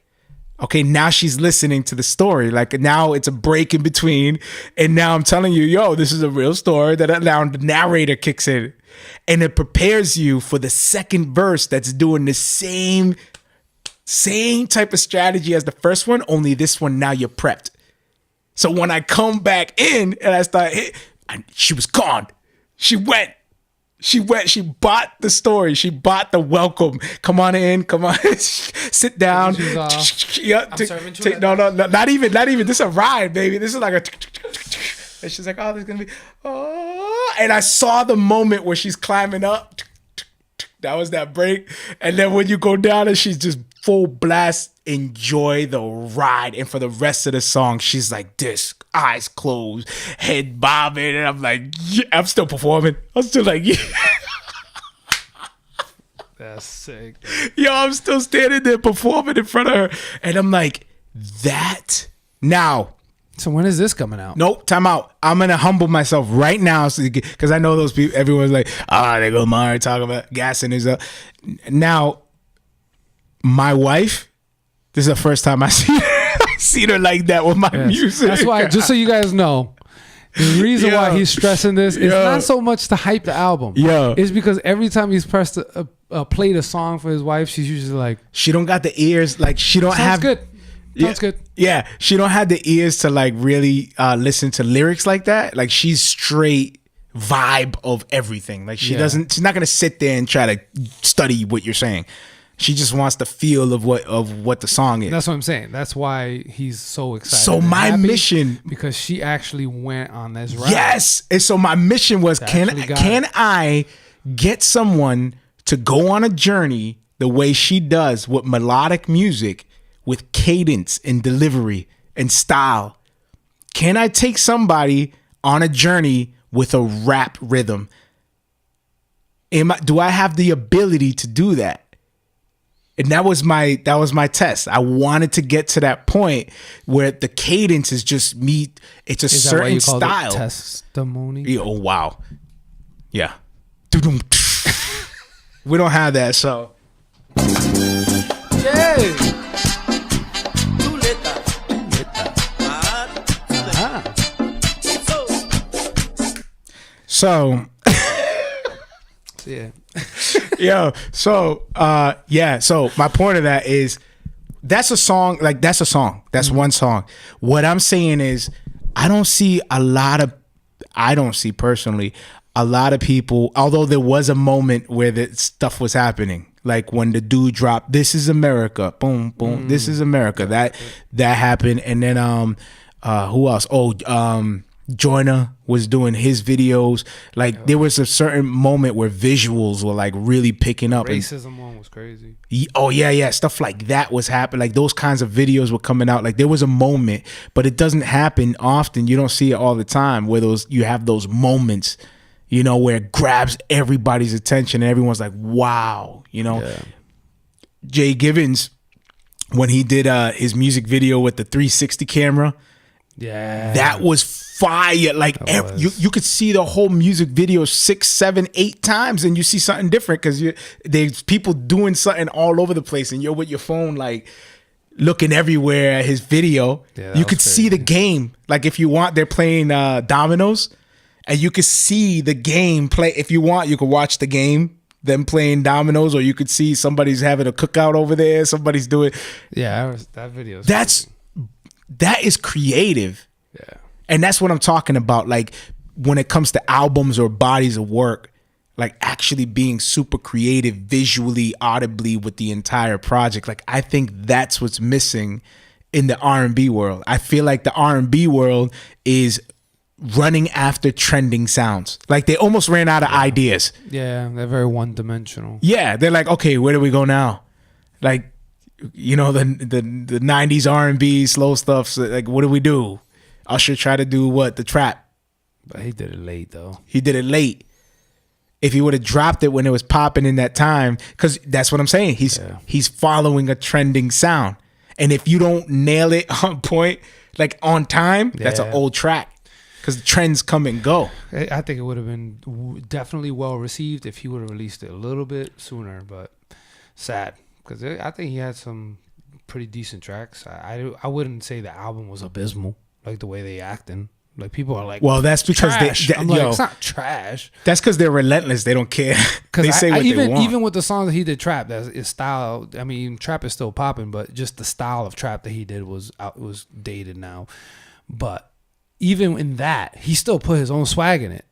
okay, now she's listening to the story. Like now it's a break in between. And now I'm telling you, yo, this is a real story. That now the narrator kicks in. And it prepares you for the second verse that's doing the same type of strategy as the first one, only this one now you're prepped. So when I come back in and I start she was gone. She went. She bought the story. She bought the welcome. Come on in. Come on. Sit down. Yeah, no, not even. This is a ride, baby. This is like a. And she's like, oh, there's going to be. Oh. And I saw the moment where she's climbing up. That was that break. And then when you go down and she's just full blast, enjoy the ride. And for the rest of the song, she's like this, eyes closed, head bobbing. And I'm like, yeah, I'm still performing. I'm still like, yeah. That's sick. Yo, I'm still standing there performing in front of her. And I'm like, that now. So when is this coming out? Nope, time out. I'm going to humble myself right now because I know those people, everyone's like, there goes Mario talking about gassing his up. Now, my wife, this is the first time I seen her like that with my music. That's why, just so you guys know, the reason why he's stressing this is not so much to hype the album. It's because every time he's played a song for his wife, she's usually like, she don't got the ears, like she don't have. Good. Sounds good. Yeah, she don't have the ears to like really listen to lyrics like that. Like she's straight vibe of everything. Like she's not gonna sit there and try to study what you're saying. She just wants the feel of what the song is. That's what I'm saying. That's why he's so excited. So my mission, because she actually went on this ride. Yes, and so my mission was, can I get someone to go on a journey the way she does with melodic music, with cadence and delivery and style? Can I take somebody on a journey with a rap rhythm? Do I have the ability to do that? And that was my test. I wanted to get to that point where the cadence is just me. It's a certain style. Testimony. Oh wow, yeah. We don't have that, so. Yay! So. Yeah. So my point of that is that's a song, that's one song. What I'm saying is I don't see personally a lot of people, although there was a moment where that stuff was happening, like when the dude dropped "This Is America," boom boom, "This Is America," that happened. And then who else? Joyner was doing his videos. Like there was a certain moment where visuals were like really picking up. Racism one was crazy. Oh yeah, stuff like that was happening. Like those kinds of videos were coming out. Like there was a moment, but it doesn't happen often. You don't see it all the time where you have those moments, where it grabs everybody's attention and everyone's like, wow, Jay Givens, when he did his music video with the 360 camera. Yeah, that was fire. Like you could see the whole music video 6, 7, 8 times, and you see something different because there's people doing something all over the place, and you're with your phone like looking everywhere at his video. Yeah, you could see the game. Like if you want, they're playing dominoes, and you could see the game play. If you want, you could watch the game, them playing dominoes, or you could see somebody's having a cookout over there. Somebody's doing. Yeah, that video. That is creative. Yeah. And that's what I'm talking about. Like when it comes to albums or bodies of work, like actually being super creative visually, audibly with the entire project. Like I think that's what's missing in the R&B world. I feel like the R&B world is running after trending sounds. Like they almost ran out of ideas. Yeah, they're very one-dimensional. Yeah, they're like, okay, where do we go now? Like, the 90s R&B slow stuff. So like, what do we do? Usher tried to do what? The trap. But he did it late though. He did it late. If he would have dropped it when it was popping in that time, because that's what I'm saying. He's following a trending sound. And if you don't nail it on point, like on time, that's an old track. Because the trends come and go. I think it would have been definitely well received if he would have released it a little bit sooner, but sad. Because I think he had some pretty decent tracks. I wouldn't say the album was abysmal, like the way they acting. Like people are like, well, that's because I'm like, it's not trash. That's because they're relentless. They don't care. They say what they want. Even with the songs that he did trap, that's his style. I mean, trap is still popping, but just the style of trap that he did was dated now. But even in that, he still put his own swag in it.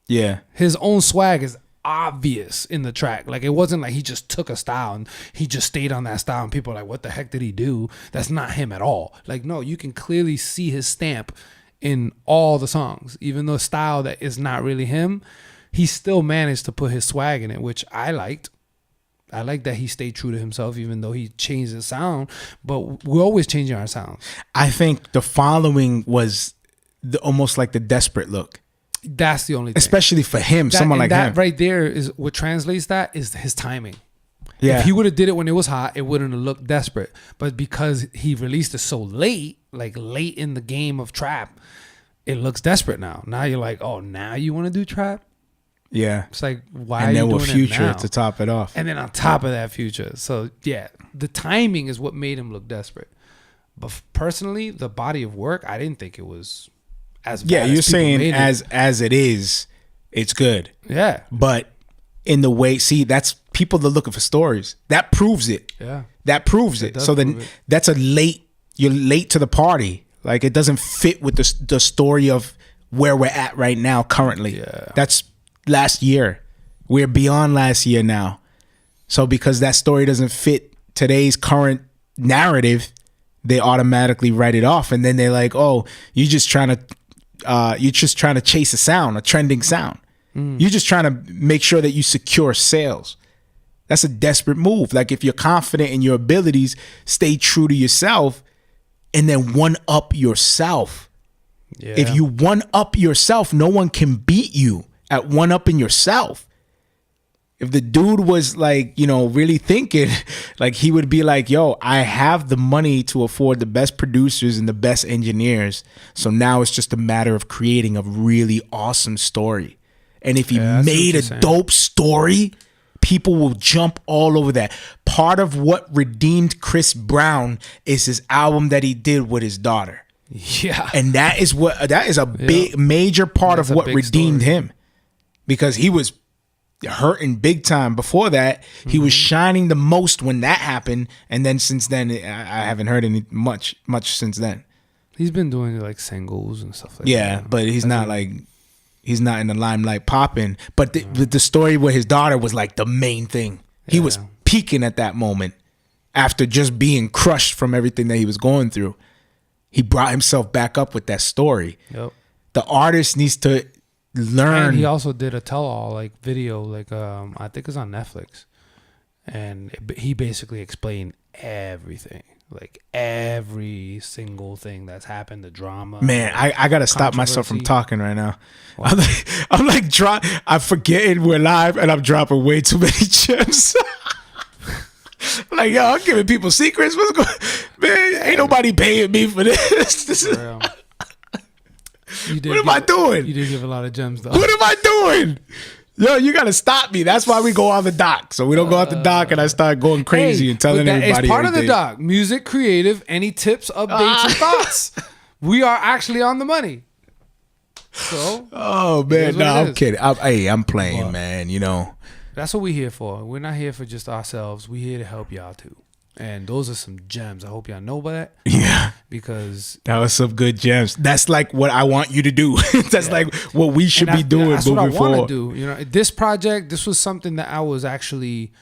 Yeah, his own swag is obvious in the track. Like it wasn't like he just took a style and he just stayed on that style and people are like, what the heck did he do? That's not him at all. Like no, you can clearly see his stamp in all the songs. Even though style that is not really him, he still managed to put his swag in it, which I liked. I like that he stayed true to himself, even though he changed his sound. But we're always changing our sounds. I think the following was almost like the desperate look. That's the only thing. Especially for him, someone like him. That right there is what translates that is his timing. Yeah. If he would have did it when it was hot, it wouldn't have looked desperate. But because he released it so late, like late in the game of trap, it looks desperate now. Now you're like, oh, now you want to do trap? Yeah. It's like, why and are you doing Future it now? To top it off. And then on top of that, Future. So yeah, the timing is what made him look desperate. But personally, the body of work, I didn't think it was as bad. Yeah, you're saying as it is, it's good. Yeah. But in the way, see, that's people that are looking for stories. That proves it. Yeah. That proves it. So then that's you're late to the party. Like it doesn't fit with the story of where we're at right now currently. Yeah. That's last year. We're beyond last year now. So because that story doesn't fit today's current narrative, they automatically write it off. And then they're like, oh, you're just trying to chase a sound, a trending sound. You're just trying to make sure that you secure sales. That's a desperate move. Like if you're confident in your abilities, stay true to yourself and then one up yourself. Yeah. If you one up yourself, no one can beat you at one upping yourself. If the dude was like, really thinking, like he would be like, yo, I have the money to afford the best producers and the best engineers. So now it's just a matter of creating a really awesome story. And if he made a dope story, people will jump all over that. Part of what redeemed Chris Brown is his album that he did with his daughter. Yeah. And that is a big major part of what redeemed him. Because he was hurting big time before that. He was shining the most when that happened. And then since then, I haven't heard any much since then. He's been doing like singles and stuff like that. Yeah, but he's not in the limelight popping. But the story with his daughter was like the main thing. He was peaking at that moment after just being crushed from everything that he was going through. He brought himself back up with that story. Yep. The artist needs to learn. And he also did a tell-all like video, like I think it's on Netflix, and he basically explained everything, like every single thing that's happened, the drama. Man, I gotta stop myself from talking right now. Wow. I'm forgetting we're live and I'm dropping way too many gems. Like, yo, I'm giving people secrets. What's going? Man, ain't nobody paying me for this. What am I doing? You did give a lot of gems, though. What am I doing? Yo, you gotta stop me. That's why we go on the dock. So we don't go off the dock and I start going crazy and telling everybody. It's part of the dock. Music, creative, any tips, updates, and thoughts. We are actually on the money. So. Oh man, no, I'm kidding. I'm playing, man. That's what we're here for. We're not here for just ourselves. We're here to help y'all too. And those are some gems. I hope y'all know that. Yeah. Because that was some good gems. That's like what I want you to do. That's like what we should be doing moving forward. That's what I want to do. This project, this was something that I was actually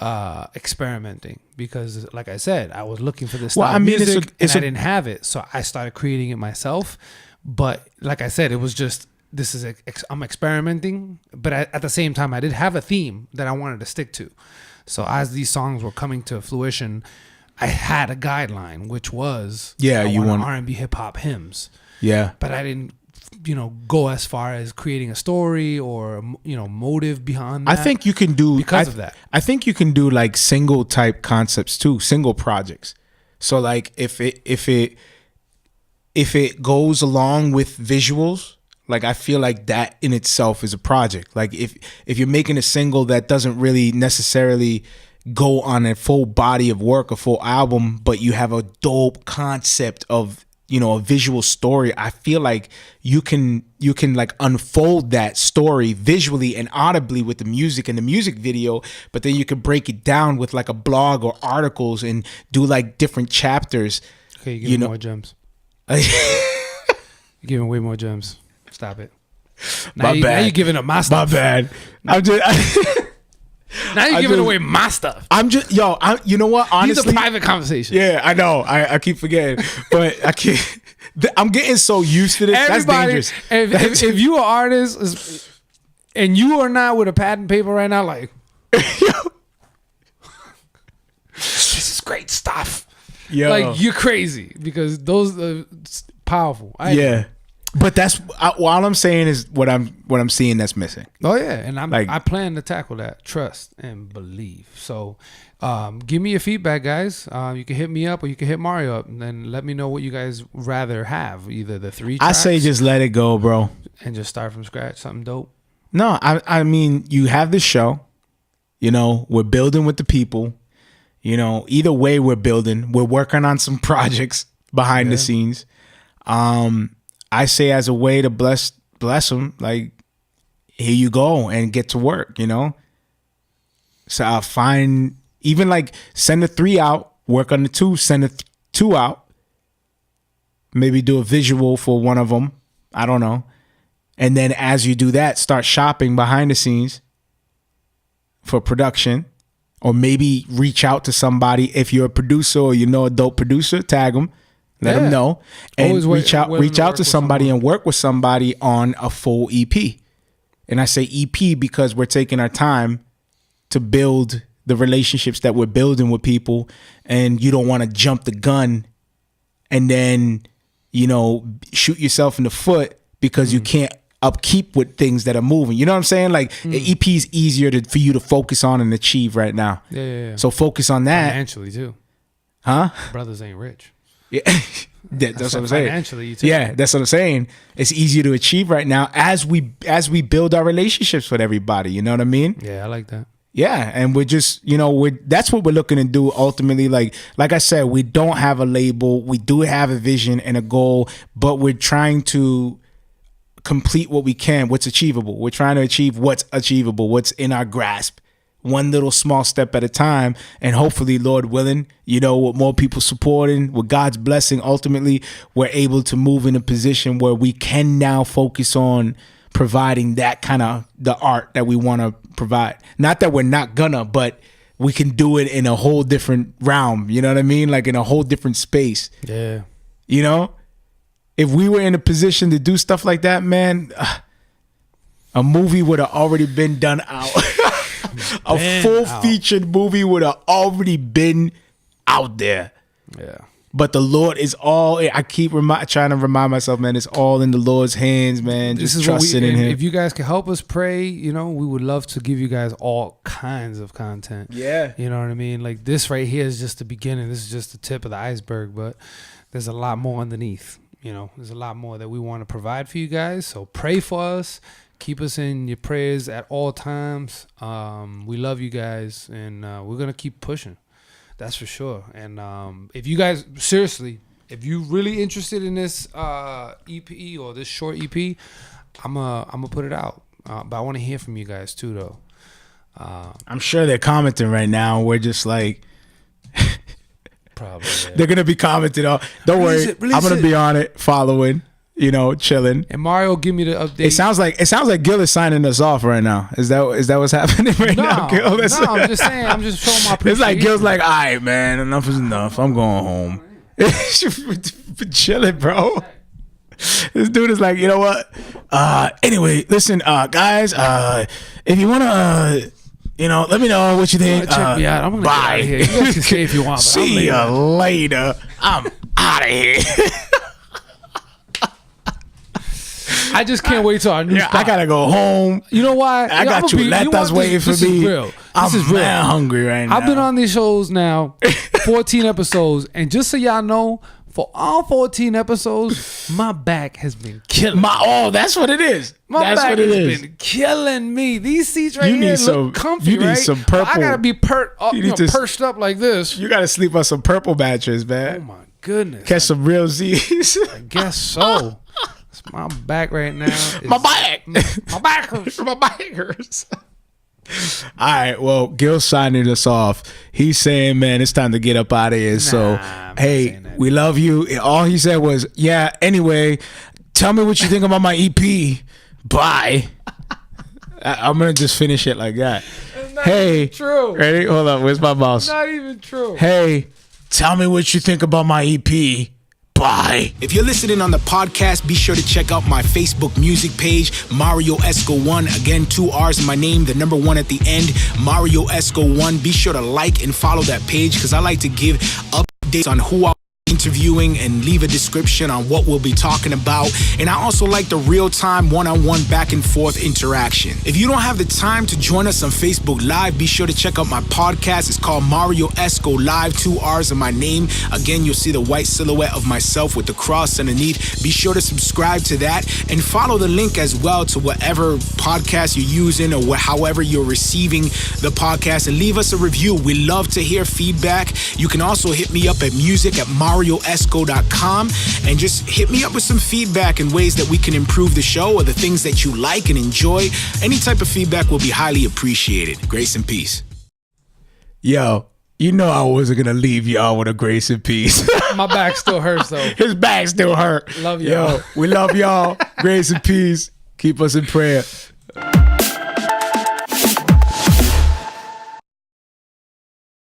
experimenting because, like I said, I was looking for this style of music and I didn't have it. So I started creating it myself. But like I said, it was just, I'm experimenting. But at the same time, I did have a theme that I wanted to stick to. So as these songs were coming to fruition, I had a guideline, which was you want R&B hip hop hymns. Yeah, but I didn't, go as far as creating a story or motive behind that. I think you can do because of that. I think you can do like single type concepts too, single projects. So like if it goes along with visuals, like I feel like that in itself is a project. Like if you're making a single that doesn't really necessarily go on a full body of work, a full album, but you have a dope concept of, you know, a visual story, I feel like you can like unfold that story visually and audibly with the music and the music video, but then you could break it down with like a blog or articles and do like different chapters. Okay, you give me more gems. You're giving way more gems. Stop it. Now now you're giving up my stuff. My bad. I'm just now you're giving away my stuff. I'm just you know what? Honestly, these are private conversations. Yeah, I know. I keep forgetting, but I can't. I'm getting so used to this. Everybody, that's dangerous. If you are an artist and you are not with a pad and paper right now, like this is great stuff. Yo. Like you're crazy because those are powerful. Yeah. But that's all I'm saying is what I'm seeing that's missing. Oh yeah, and I plan to tackle that. Trust and believe. So, give me your feedback, guys. You can hit me up or you can hit Marrio up, and then let me know what you guys rather have. Either the 3 tracks, I say just let it go, bro, and just start from scratch. Something dope. No, I mean you have this show. You know, we're building with the people. You know, either way we're building. We're working on some projects behind the scenes. I say as a way to bless them, like, here you go and get to work, you know? So I'll find, even like send the 3 out, work on the 2, send the 2 out, maybe do a visual for one of them. I don't know. And then as you do that, start shopping behind the scenes for production, or maybe reach out to somebody. If you're a producer or you know a dope producer, tag them. Let them know, and reach out to somebody and work with somebody on a full EP. And I say EP because we're taking our time to build the relationships that we're building with people, and you don't want to jump the gun and then, you know, shoot yourself in the foot because you can't upkeep with things that are moving. You know what I'm saying? Like an EP is easier for you to focus on and achieve right now. Yeah. So focus on that. Financially too. Huh? Brothers ain't rich. Yeah, that's what I'm saying. Financially, too. Yeah, that's what I'm saying. It's easier to achieve right now as we build our relationships with everybody. You know what I mean? Yeah, I like that. Yeah, and we're just, you know, that's what we're looking to do ultimately. Like I said, we don't have a label. We do have a vision and a goal, but we're trying to complete what we can, what's achievable. We're trying to achieve what's achievable, what's in our grasp. One little small step at a time, and hopefully, Lord willing, you know, with more people supporting, with God's blessing, ultimately, we're able to move in a position where we can now focus on providing that kind of the art that we want to provide. Not that we're not gonna, but we can do it in a whole different realm. You know what I mean? Like in a whole different space. Yeah. You know, if we were in a position to do stuff like that, man, a movie would have already been done out. A full-featured movie would have already been out there. Yeah. But the Lord is all. I keep trying to remind myself, man, it's all in the Lord's hands, man. Just trusting in Him. If you guys can help us pray, you know, we would love to give you guys all kinds of content. Yeah. You know what I mean? Like this right here is just the beginning. This is just the tip of the iceberg, but there's a lot more underneath. You know, there's a lot more that we want to provide for you guys. So pray for us. Keep us in your prayers at all times. We love you guys, and we're going to keep pushing. That's for sure. And if you guys, seriously, if you're really interested in this EP or this short EP, I'm gonna put it out. But I want to hear from you guys too, though. I'm sure they're commenting right now. We're just like... Probably. Yeah. They're going to be commenting on... Don't worry. I'm going to be on it, following... You know, chilling. And Marrio, give me the update. It sounds like Gil is signing us off right now. Is that what's happening right now, Gil? No, I'm just saying. I'm just showing my appreciation. It's like Gil's like, all right, man, enough is enough. I'm going home. Chilling, bro. This dude is like, you know what? Anyway, listen, guys. If you wanna, you know, let me know what you think. Check me out. I'm gonna get out of here. You guys can stay if you want. But See you later. I'm out of here. I just can't wait till our new spot. I gotta go home. You know why? I got chuletas waiting for me. This is real. I'm man hungry right now. I've been on these shows now, 14 episodes, and just so y'all know, for all 14 episodes, my back has been killing me. That's what it is. My back has been killing me. These seats right here look comfy, you need right? some purple. I gotta be perched up like this. You gotta sleep on some purple mattress, man. Oh my goodness. Catch some real Z's. I guess so. It's my back right now. My back. My back hurts. My back hurts. All right, well, Gil's signing us off. He's saying, man, it's time to get up out of here. So, hey, we love you. All he said was, yeah, anyway, tell me what you think about my EP. Bye. I'm going to just finish it like that. It's not hey, even true. Ready? Hold on. Where's my mouse? It's not even true. Hey, tell me what you think about my EP. Bye. If you're listening on the podcast, be sure to check out my Facebook music page, Marrio Esco 1. Again, 2 R's in my name, the number 1 at the end, Marrio Esco 1. Be sure to like and follow that page because I like to give updates on who I'm interviewing and leave a description on what we'll be talking about. And I also like the real-time one-on-one back and forth interaction. If you don't have the time to join us on Facebook Live, be sure to check out my podcast. It's called Marrio Esco Live, 2 R's in my name. Again, you'll see the white silhouette of myself with the cross underneath. Be sure to subscribe to that and follow the link as well to whatever podcast you're using or however you're receiving the podcast, and leave us a review. We love to hear feedback. You can also hit me up at music@marrioesco.com and just hit me up with some feedback and ways that we can improve the show or the things that you like and enjoy. Any type of feedback will be highly appreciated. Grace and peace. Yo, you know I wasn't going to leave y'all with a grace and peace. My back still hurts, though. His back still hurt. Love y'all. Yo, we love y'all. Grace and peace. Keep us in prayer.